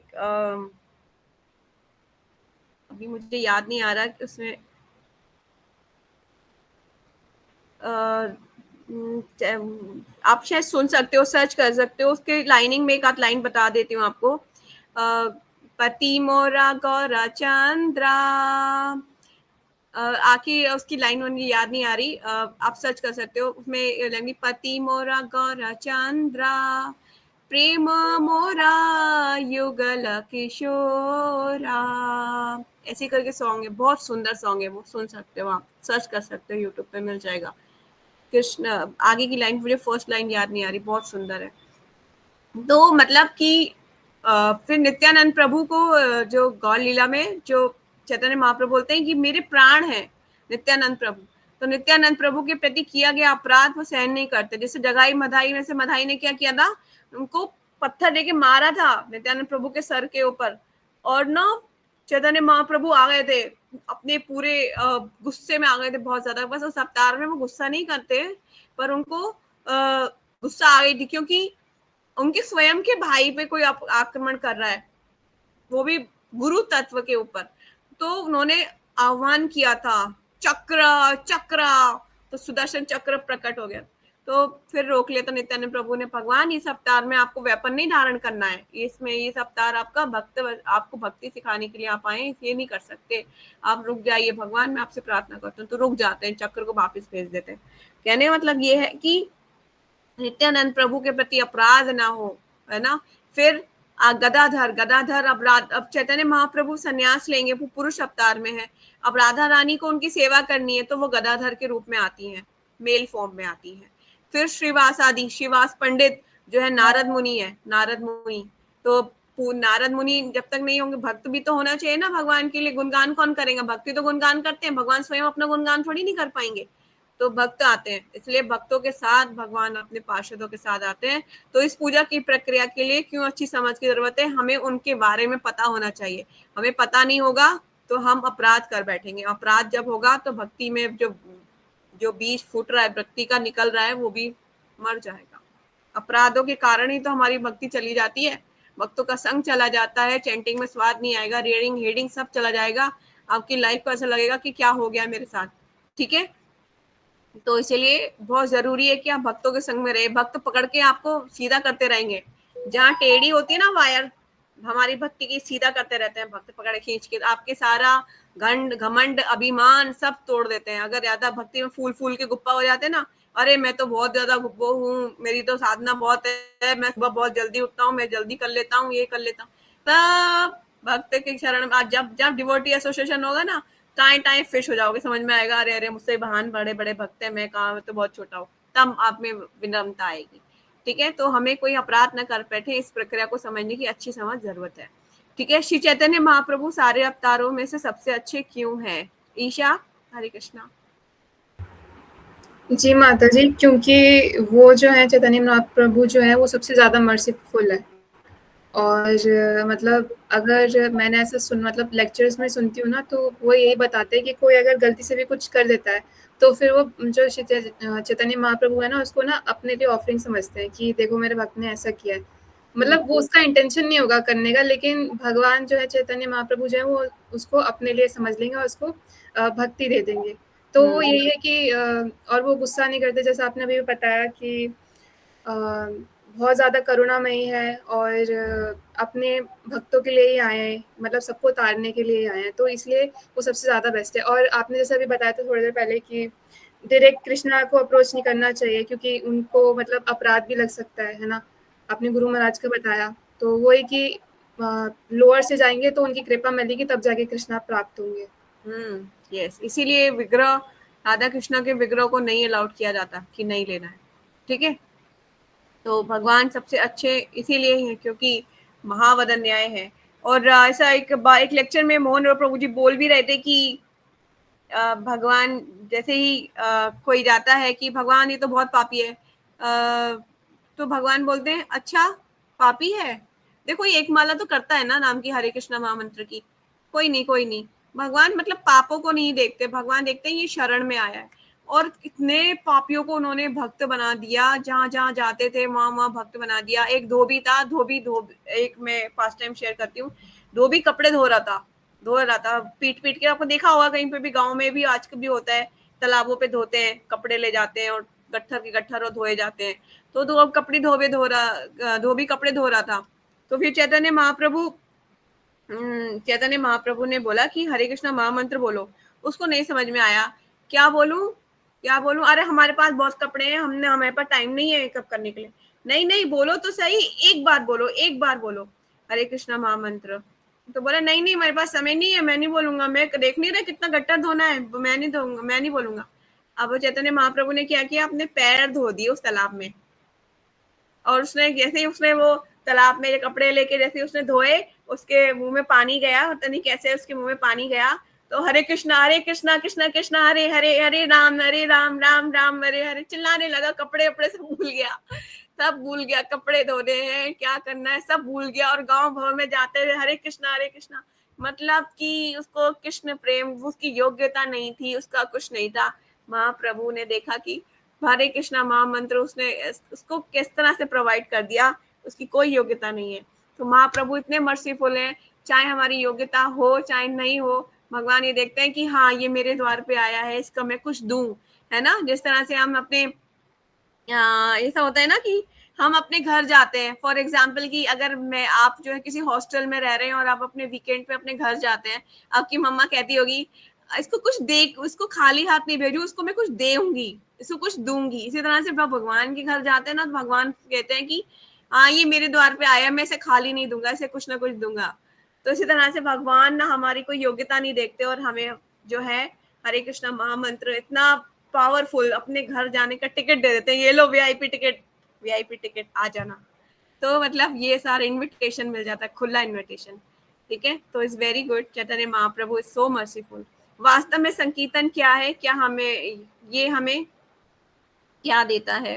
अभी मुझे याद नहीं आ रहा कि उसमें आप शायद सुन सकते हो, सर्च कर सकते हो, उसके लाइनिंग में एक आध लाइन बता देती हूँ आपको। पति मोरा गौरा चंद्रा, आखिर उसकी लाइन मुझे याद नहीं आ रही, आप सर्च कर सकते हो, उसमें पति मोरा गौरा चंद्रा, प्रेम मोरा युगल किशोरा, ऐसे करके सॉन्ग है, बहुत सुंदर सॉन्ग है, वो सुन सकते हो, आप सर्च कर सकते हो, यूट्यूब पे मिल जाएगा। कृष्ण, आगे की लाइन मुझे फर्स्ट लाइन याद नहीं आ रही, बहुत सुंदर है। तो मतलब कि फिर नित्यानंद प्रभु को जो गौर लीला में जो चैतन्य महाप्रभु बोलते हैं कि मेरे प्राण हैं नित्यानंद प्रभु, तो नित्यानंद प्रभु के प्रति किया गया अपराध वो सहन नहीं करते। जैसे जगाई मधाई में से मधाई ने क्या किया था, उनको पत्थर लेके मारा था नित्यानंद प्रभु के सर के ऊपर, और ना चैतन्य महाप्रभु आ गए थे अपने पूरे गुस्से में आ गए थे बहुत ज्यादा। बस उस अवतार में वो गुस्सा नहीं करते, पर उनको गुस्सा आ गई थी क्योंकि उनके स्वयं के भाई पे कोई आक्रमण कर रहा है, वो भी गुरु तत्व के ऊपर। तो उन्होंने आह्वान किया था चक्र चक्र, तो सुदर्शन चक्र प्रकट हो गया। तो फिर रोक लिया था नित्यानंद प्रभु ने, भगवान इस अवतार में आपको वेपन नहीं धारण करना है, इसमें इस अवतार आपका आपको भक्ति सिखाने के लिए आप आए, ये नहीं कर सकते, आप रुक जाइए भगवान, मैं आपसे प्रार्थना करता हूँ। तो रुक जाते हैं, चक्र को वापस भेज देते हैं। कहने का मतलब ये है कि नित्यानंद प्रभु के प्रति अपराध ना हो, है ना। फिर गदाधर अपराध, अब चैतन्य महाप्रभु संन्यास लेंगे, वो पुरुष अवतार में है, अब राधा रानी को उनकी सेवा करनी है, तो वो गदाधर के रूप में आती हैं, मेल फॉर्म में आती हैं। फिर श्रीवास आदि, श्रीवास पंडित जो है नारद मुनि है, नारद मुनि, तो नारद मुनि जब तक नहीं होंगे, भक्त भी तो होना चाहिए ना भगवान के लिए, गुणगान कौन करेगा, भक्ति तो गुणगान करते हैं, भगवान स्वयं अपना गुणगान थोड़ी नहीं कर पाएंगे, तो भक्त आते हैं, इसलिए भक्तों के साथ भगवान अपने पार्षदों के साथ आते हैं। तो इस पूजा की प्रक्रिया के लिए क्यों अच्छी समझ की जरूरत है, हमें उनके बारे में पता होना चाहिए। हमें पता नहीं होगा तो हम अपराध कर बैठेंगे, अपराध जब होगा तो भक्ति में जो बीज फूट रहा है भक्ति का निकल रहा है वो भी मर जाएगा। अपराधों के कारण ही तो हमारी भक्ति चली जाती है, भक्तों का संग चला जाता है, चैंटिंग में स्वाद नहीं आएगा, रीडिंग हेडिंग सब चला जाएगा, आपकी लाइफ को ऐसा लगेगा कि क्या हो गया मेरे साथ। ठीक है, तो इसलिए बहुत जरूरी है कि आप भक्तों के संग में रहे। भक्त पकड़ के आपको सीधा करते रहेंगे, जहाँ टेढ़ी होती है ना वायर, हमारी भक्ति की सीधा करते रहते हैं भक्त, पकड़ खींच के आपके सारा घमंड अभिमान सब तोड़ देते हैं। अगर ज्यादा भक्ति में फूल के गुप्पा हो जाते हैं ना, अरे मैं तो बहुत ज्यादा वो हूँ, मेरी तो साधना बहुत है, मैं सुबह बहुत जल्दी उठता हूँ, मैं जल्दी कर लेता हूँ, ये कर लेता हूँ, तब भक्त के शरण में जब डिवोटी एसोसिएशन होगा ना, टाइम फिश हो जाओगे, समझ में आएगा अरे अरे मुझसे महान बड़े बड़े भक्त है, मैं कहाँ, तो बहुत छोटा हूँ, तब आप में विनम्रता आएगी। ठीक है, तो हमें कोई अपराध न कर बैठे, इस प्रक्रिया को समझने की अच्छी समझ जरूरत है। ठीक है, श्री चैतन्य महाप्रभु सारे अवतारों में से सबसे अच्छे क्यों हैं? ईशा, हरे कृष्णा। जी माता जी, क्योंकि वो जो है चैतन्य महाप्रभु जो है वो सबसे ज्यादा मर्सीफुल है। और मतलब अगर मैंने ऐसा मतलब लेक्चर्स में सुनती हूँ ना, तो वो यही बताते हैं कि कोई अगर गलती से भी कुछ कर देता है तो फिर वो जो चैतन्य महाप्रभु है ना, उसको ना अपने लिए ऑफरिंग समझते हैं कि देखो मेरे भक्त ने ऐसा किया है। मतलब वो उसका इंटेंशन नहीं होगा करने का, लेकिन भगवान जो है चैतन्य महाप्रभु जो है वो उसको अपने लिए समझ लेंगे और उसको भक्ति दे देंगे। तो वो यही है कि और वो गुस्सा नहीं करते, जैसे आपने अभी बताया कि बहुत ज़्यादा करुणामयी है और अपने भक्तों के लिए ही आए हैं, मतलब सबको तारने के लिए ही आए हैं, तो इसलिए वो सबसे ज़्यादा बेस्ट है। और आपने जैसे अभी बताया था थोड़ी देर पहले कि डायरेक्ट कृष्णा को अप्रोच नहीं करना चाहिए, क्योंकि उनको मतलब अपराध भी लग सकता है ना, आपने गुरु महाराज का बताया। तो वो है कि लोअर से जाएंगे तो उनकी कृपा मिलेगी, तब जाके कृष्णा प्राप्त होंगे। यस, इसीलिए विग्रह, राधा कृष्णा के विग्रह को नहीं अलाउड किया जाता कि नहीं लेना है। ठीक है, तो भगवान सबसे अच्छे इसीलिए हैं क्योंकि महावदन न्याय है। और ऐसा एक लेक्चर में मोहन प्रभु जी बोल भी रहे थे कि भगवान जैसे ही कोई जाता है कि भगवान ये तो बहुत पापी है, तो भगवान बोलते हैं अच्छा पापी है, देखो ये एक माला तो करता है ना नाम की हरे कृष्णा महामंत्र की, कोई नहीं कोई नहीं। भगवान मतलब पापों को नहीं देखते, भगवान देखते हैं ये शरण में आया है। और कितने पापियों को उन्होंने भक्त बना दिया, जहां जहां जाते थे वहां वहां भक्त बना दिया। एक धोबी था, धोबी एक मैं फास्ट टाइम शेयर करती हूँ, धोबी कपड़े धो रहा था पीट पीट के। आपको देखा होगा कहीं पे भी, गांव में भी आज भी होता है, तालाबों पे धोते हैं, कपड़े ले जाते हैं और गट्ठर के गट्ठर और धोए जाते हैं। तो दो कपड़े धोबी कपड़े धो रहा था। तो फिर चैतन्य महाप्रभु ने बोला कि हरे कृष्णा महामंत्र बोलो। उसको नहीं समझ में आया, क्या बोलूं क्या बोलूं, अरे हमारे पास बहुत कपड़े हैं, हमारे पास टाइम नहीं है मेकअप करने के लिए। नहीं नहीं बोलो तो सही, एक बार बोलो हरे कृष्णा महामंत्र। तो बोला नहीं नहीं मेरे पास समय नहीं है, मैं नहीं बोलूंगा, मैं देख नहीं रहा कितना गट्टर धोना है, मैं नहीं बोलूंगा। अब वो चैतन्य महाप्रभु ने क्या किया, अपने पैर धो दिए उस तालाब में। और उसने जैसे ही उसने वो तालाब में कपड़े लेके जैसे उसने धोए, उसके मुंह में पानी गया, पता नहीं कैसे उसके मुंह में पानी गया। तो हरे कृष्णा कृष्णा कृष्णा हरे हरे, हरे राम राम राम हरे हरे चिल्लाने लगा। कपड़े वपड़े सब भूल गया, कपड़े धोने हैं, क्या करना है सब भूल गया। और गांव भर में जाते हुए हरे कृष्णा, मतलब कि उसको कृष्ण प्रेम, उसकी योग्यता नहीं थी, उसका कुछ नहीं था। महाप्रभु ने देखा कि हरे कृष्णा महामंत्र उसने उसको किस तरह से प्रोवाइड कर दिया, उसकी कोई योग्यता नहीं है। तो महाप्रभु इतने मर्सीफुल हैं, चाहे हमारी योग्यता हो चाहे नहीं हो, भगवान ये देखते हैं कि हाँ ये मेरे द्वार पे आया है, इसका मैं कुछ दूं, है ना। जिस तरह से हम अपने ऐसा होता है ना कि हम अपने घर जाते हैं, फॉर एग्जाम्पल कि अगर मैं आप जो है किसी हॉस्टल में रह रहे हैं और आप अपने वीकेंड पे अपने घर जाते हैं, आपकी मम्मा कहती होगी इसको कुछ दे, इसको खाली हाथ नहीं भेजू, इसको मैं कुछ देऊंगी, इसको कुछ दूंगी। इसी तरह से भगवान के घर जाते हैं ना, तो भगवान कहते हैं कि हाँ ये मेरे द्वार पे आया, मैं इसे खाली नहीं दूंगा, इसे कुछ ना कुछ दूंगा। तो इसी तरह से भगवान ना हमारी कोई योग्यता नहीं देखते और हमें जो है हरे कृष्णा महामंत्र इतना पावरफुल अपने घर जाने का टिकट दे देते हैं, ये लो वीआईपी टिकट आ जाना। तो मतलब ये सारा इनविटेशन मिल जाता है, खुला इनविटेशन, ठीक है। तो is very good, Chaitanya Mahaprabhu is so merciful. वास्तव में संकीर्तन क्या है, क्या हमें क्या देता है।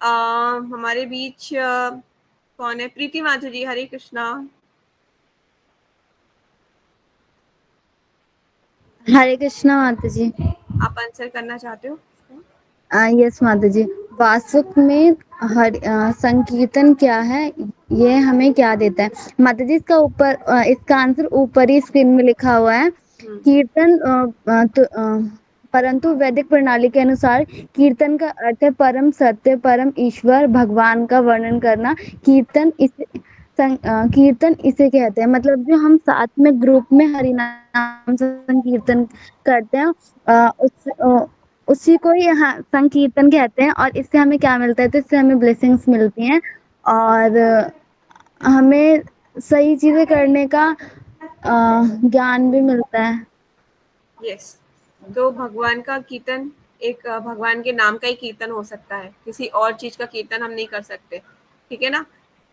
हमारे बीच कौन है, प्रीति माधुरी जी, हरे कृष्णा। हरे कृष्णा माता जी। आप आंसर करना चाहते हो? यस माता जी। वास्तव में संकीर्तन क्या है, ये हमें क्या देता है माता जी? इसका आंसर ऊपरी स्क्रीन में लिखा हुआ है। कीर्तन परंतु वैदिक प्रणाली के अनुसार कीर्तन का अर्थ है परम सत्य, परम ईश्वर भगवान का वर्णन करना। कीर्तन इसे कहते हैं, मतलब जो हम साथ में ग्रुप में हरि नाम संकीर्तन करते हैं, उसी को यहाँ संकीर्तन कहते हैं। और इससे हमें क्या मिलता है, तो इससे हमें ब्लेसिंग्स मिलती हैं और हमें सही चीजें करने का ज्ञान भी मिलता है। यस, तो भगवान का कीर्तन एक भगवान के नाम का ही कीर्तन हो सकता है, किसी और चीज का कीर्तन हम नहीं कर सकते, ठीक है ना।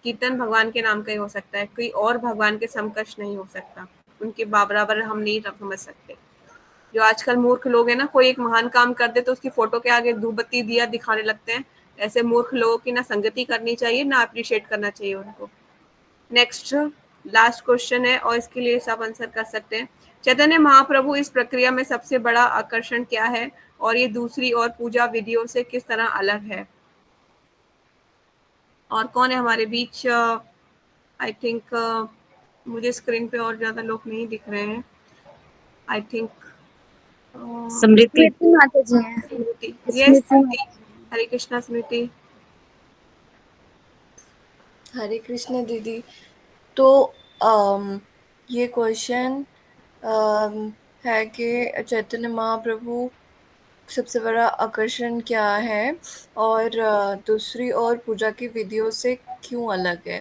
कीर्तन भगवान के नाम का ही हो सकता है, कोई और भगवान के समकक्ष नहीं हो सकता, उनके बराबर हम नहीं समझ सकते। जो आजकल मूर्ख लोग हैं ना, कोई एक महान काम कर दे तो उसकी फोटो के आगे धूपबत्ती दिया दिखाने लगते हैं। ऐसे मूर्ख लोगों की ना संगति करनी चाहिए, ना अप्रिशिएट करना चाहिए उनको। नेक्स्ट लास्ट क्वेश्चन है और इसके लिए सब आंसर कर सकते हैं। चैतन्य महाप्रभु इस प्रक्रिया में सबसे बड़ा आकर्षण क्या है और ये दूसरी और पूजा विधियों से किस तरह अलग है? और कौन है हमारे बीच? आई थिंक मुझे स्क्रीन पे और ज्यादा लोग नहीं दिख रहे हैं। आई थिंक स्मृति। स्मृति माता जी हैं। स्मृति, यस स्मृति। हरे कृष्णा स्मृति। हरे कृष्ण दीदी। तो ये क्वेश्चन है कि चैतन्य महाप्रभु सबसे बड़ा आकर्षण क्या है और दूसरी और पूजा की विधियों से क्यों अलग है।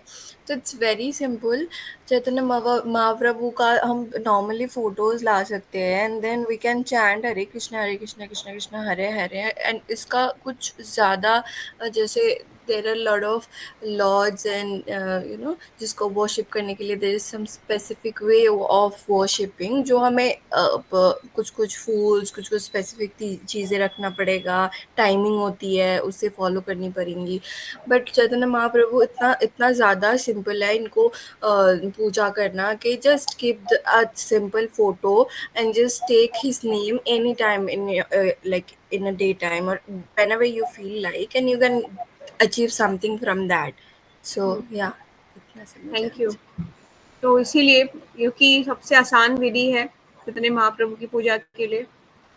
तो it's very simple. Chaitanya Mahaprabhu का हम नॉर्मली फोटोज ला सकते हैं and then we can chant Hare Krishna Krishna Krishna Hare Hare, and इसका कुछ ज़्यादा जैसे there are a lot of lords and जिसको worship करने के लिए there is some specific way of worshipping जो हमें कुछ कुछ fools कुछ कुछ specific चीज़ें रखना पड़ेगा, टाइमिंग होती है उसे फॉलो करनी पड़ेंगी. बट चैतन्य महाप्रभु इतना ज़्यादा सिंपल है इनको पूजा करना कि just keep a simple photo and just take his name anytime in like in a daytime or whenever you feel like, and you can achieve something from that. So yeah, इतना सब मैं thank जानना you. तो इसीलिए क्योंकि सबसे आसान विधि है चैतन्य महाप्रभु की पूजा के लिए,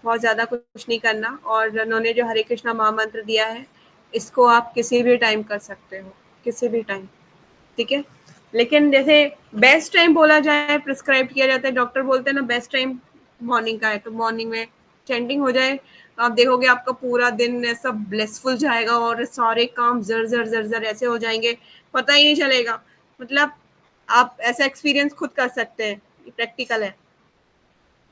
बहुत ज़्यादा कुछ नहीं करना. और उन्होंने जो हरे कृष्णा महामंत्र दिया है इसको आप किसी भी टाइम कर सकते हो, किसी भी टाइम, ठीक है. लेकिन जैसे बेस्ट टाइम बोला जाए, प्रिस्क्राइब किया जाता है, डॉक्टर बोलते हैं ना बेस्ट टाइम मॉर्निंग का है, तो मॉर्निंग में चैंटिंग हो जाए तो आप देखोगे आपका पूरा दिन ऐसा ब्लेसफुल जाएगा और सारे काम जर जर जर जर ऐसे हो जाएंगे, पता ही नहीं चलेगा. मतलब आप ऐसा एक्सपीरियंस खुद कर सकते हैं, प्रैक्टिकल है,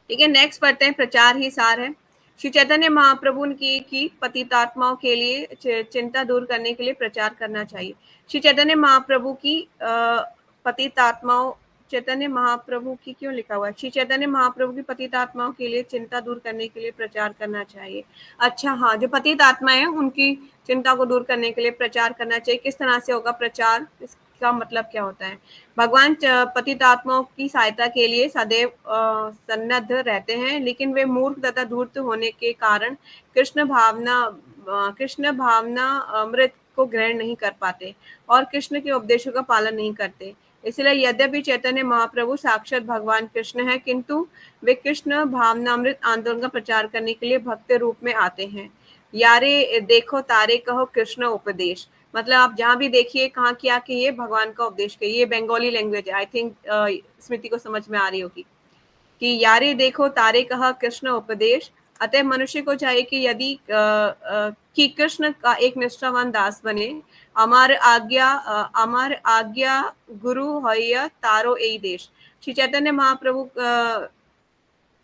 ठीक है. नेक्स्ट पढ़ते हैं, प्रचार ही सार है. श्री चैतन्य महाप्रभु की पतितात्माओं के लिए चिंता दूर करने के लिए प्रचार करना चाहिए. श्री चैतन्य महाप्रभु की पतितात्माओं, चैतन्य महाप्रभु की क्यों लिखा हुआ है, श्री चैतन्य महाप्रभु की पतितात्माओं के लिए चिंता दूर करने के लिए प्रचार करना चाहिए. अच्छा, हाँ, जो पतित आत्माएं हैं उनकी चिंता को दूर करने के लिए प्रचार करना चाहिए. किस तरह से होगा प्रचार, इसका मतलब क्या होता है? भगवान पतित आत्माओं की सहायता के लिए सदैव सन्नद्ध रहते हैं, लेकिन वे मूर्ख तथा धूर्त होने के कारण कृष्ण भावना अमृत को ग्रहण नहीं कर पाते और कृष्ण के उपदेशों का पालन नहीं करते. इसलिए यद्यपि चैतन्य महाप्रभु साक्षात भगवान कृष्ण है, किंतु वे कृष्ण भावनामृत आंदोलन का प्रचार करने के लिए भक्त रूप में आते हैं. यारे देखो तारे कहो कृष्ण उपदेश, मतलब आप जहाँ भी देखिए कहाँ क्या कि ये भगवान का उपदेश के, ये बंगाली लैंग्वेज है, आई थिंक स्मृति को समझ में आ रही होगी कि यारे देखो तारे कहा कृष्ण उपदेश. अतः मनुष्य को चाहिए कि यदि कि कृष्ण का एक निष्ठावान दास बने. अमर आज्ञा गुरु होय तारो ए देश. श्री चैतन्य महाप्रभु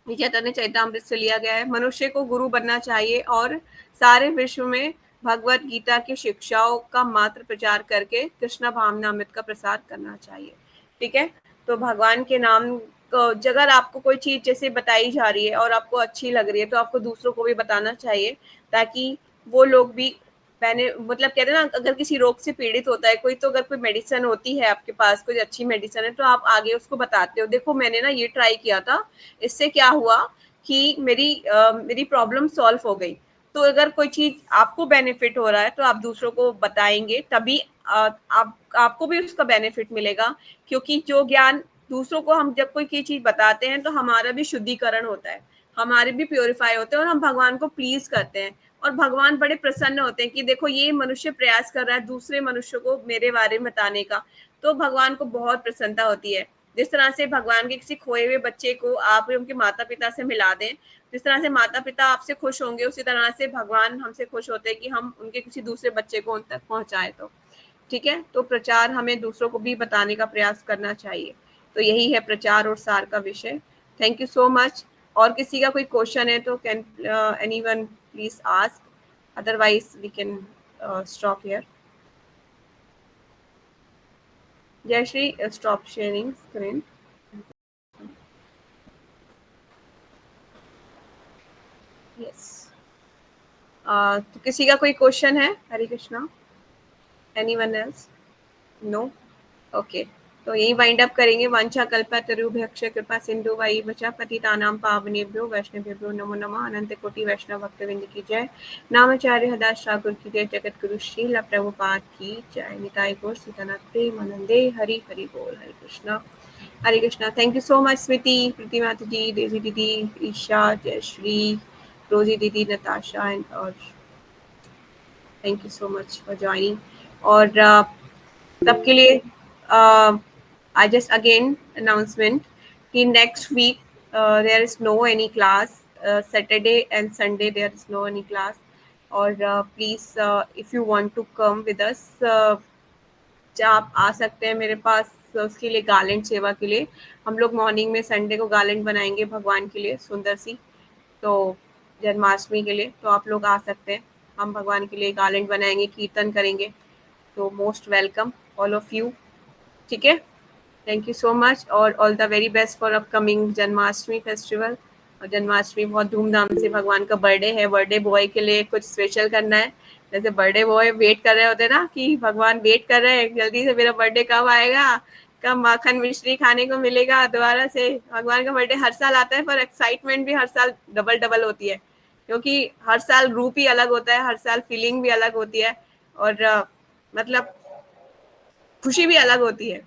चैतन्य चैतामृत से लिया गया है. मनुष्य को गुरु बनना चाहिए और सारे विश्व में भगवत गीता की शिक्षाओं का मात्र प्रचार करके कृष्ण भावनामृत का प्रसार करना चाहिए, ठीक है. तो भगवान के नाम को अगर आपको कोई चीज जैसे बताई जा रही है और आपको अच्छी लग रही है तो आपको दूसरों को भी बताना चाहिए, ताकि वो लोग भी, मैंने मतलब कहते हैं ना, अगर किसी रोग से पीड़ित होता है कोई, तो अगर कोई मेडिसिन होती है आपके पास, कोई अच्छी मेडिसिन है, तो आप आगे उसको बताते हो, देखो मैंने ना ये ट्राई किया था, इससे क्या हुआ कि मेरी प्रॉब्लम सॉल्व हो गई. तो अगर कोई चीज आपको बेनिफिट हो रहा है तो आप दूसरों को बताएंगे, तभी आपको भी उसका बेनिफिट मिलेगा. क्योंकि जो ज्ञान दूसरों को हम जब कोई चीज बताते हैं तो हमारा भी शुद्धिकरण होता है, हमारे भी प्योरीफाई होते हैं और हम भगवान को प्लीज करते हैं. और भगवान बड़े प्रसन्न होते हैं कि देखो ये मनुष्य प्रयास कर रहा है दूसरे मनुष्य को मेरे बारे में बताने का, तो भगवान को बहुत प्रसन्नता होती है. जिस तरह से भगवान के किसी खोए हुए बच्चे को आप उनके माता पिता से मिला दें, जिस तरह से माता पिता आपसे खुश होंगे, उसी तरह से भगवान हमसे खुश होते हैं कि हम उनके किसी दूसरे बच्चे को उन तक पहुंचाए. तो ठीक है, तो प्रचार हमें दूसरों को भी बताने का प्रयास करना चाहिए. तो यही है प्रचार और सार का विषय. Thank you so much. और किसी का कोई क्वेश्चन है तो can anyone please ask, otherwise we can stop here. Jayshree, stop sharing screen. Yes, तो किसी का कोई क्वेश्चन है? Hare Krishna. Anyone else? No. Okay, तो यही वाइंड अप करेंगे. वांछा कल्पतरुभ्यश्च कृपा सिंधु वै बचा पतितानां पावनेभ्यो वैष्णवेभ्यो नमो नमः. अनंत कोटि वैष्णव भक्तवृंद की जय. नामाचार्य हदास ठाकुर की जय. जगत गुरु श्रील प्रभुपाद की जय. निताय गौर सीतानाथ प्रेमानंदे. हरि हरि बोल. Hare Krishna. Hare Krishna. Thank you so much Smriti, Preeti माता जी, डेजी दीदी, ईशा, जयश्री, रोजी दीदी, नताशा एंड और thank you so much for joining. और सबके लिए I just again announcement कि next week there is no any class. Saturday and Sunday there is no any class. और please if you want to come with us, आप आ सकते हैं मेरे पास उसके लिए गार्लेंड सेवा के लिए. हम लोग मॉर्निंग में संडे को गार्लेंड बनाएंगे भगवान के लिए सुंदर सी, तो जन्माष्टमी के लिए. तो आप लोग आ सकते हैं, हम भगवान के लिए गार्लेंड बनाएंगे, कीर्तन करेंगे. तो most welcome all of you, ठीक है। थैंक यू सो मच और all the very best for upcoming Janmashtami festival. और जन्माष्टमी बहुत धूमधाम से, भगवान का बर्थडे है, बर्थडे बॉय के लिए कुछ स्पेशल करना है। जैसे बर्थडे बॉय वेट कर रहे होते ना कि भगवान वेट कर रहे हैं जल्दी से मेरा बर्थडे कब आएगा, कब माखन मिश्री खाने को मिलेगा दोबारा से। भगवान का बर्थडे हर साल आता है पर एक्साइटमेंट भी हर साल डबल डबल होती है, क्योंकि हर साल रूप ही अलग होता है, हर साल फीलिंग भी अलग होती है और मतलब खुशी भी अलग होती है।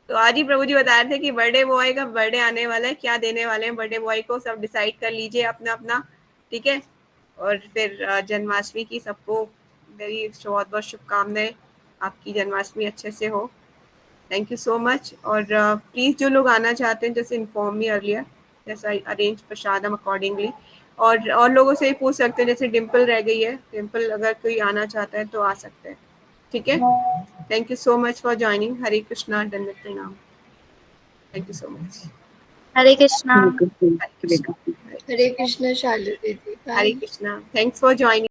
तो आज ही प्रभु जी बता रहे थे कि बर्थडे बॉय का बर्थडे आने वाला है, क्या देने वाले हैं बर्थडे बॉय को, सब डिसाइड कर लीजिए अपना अपना, ठीक है। और फिर जन्माष्टमी की सबको मेरी बहुत बहुत शुभकामनाएं, आपकी जन्माष्टमी अच्छे से हो। Thank you so much. और प्लीज़ जो लोग आना चाहते हैं जैसे इन्फॉर्म मी अर्लियर, जैसा अरेंज प्रसादम अकॉर्डिंगली। और लोगों से ही पूछ सकते हैं, जैसे डिम्पल रह गई है, डिम्पल अगर कोई आना चाहता है तो आ सकते हैं, ठीक है। Thank you so much for joining. Hare Krishna, दंडवत प्रणाम। Thank you so much. Hare Krishna. Hare Krishna, Hare Krishna Shalu दीदी, Hare bye. Krishna. Thanks for joining.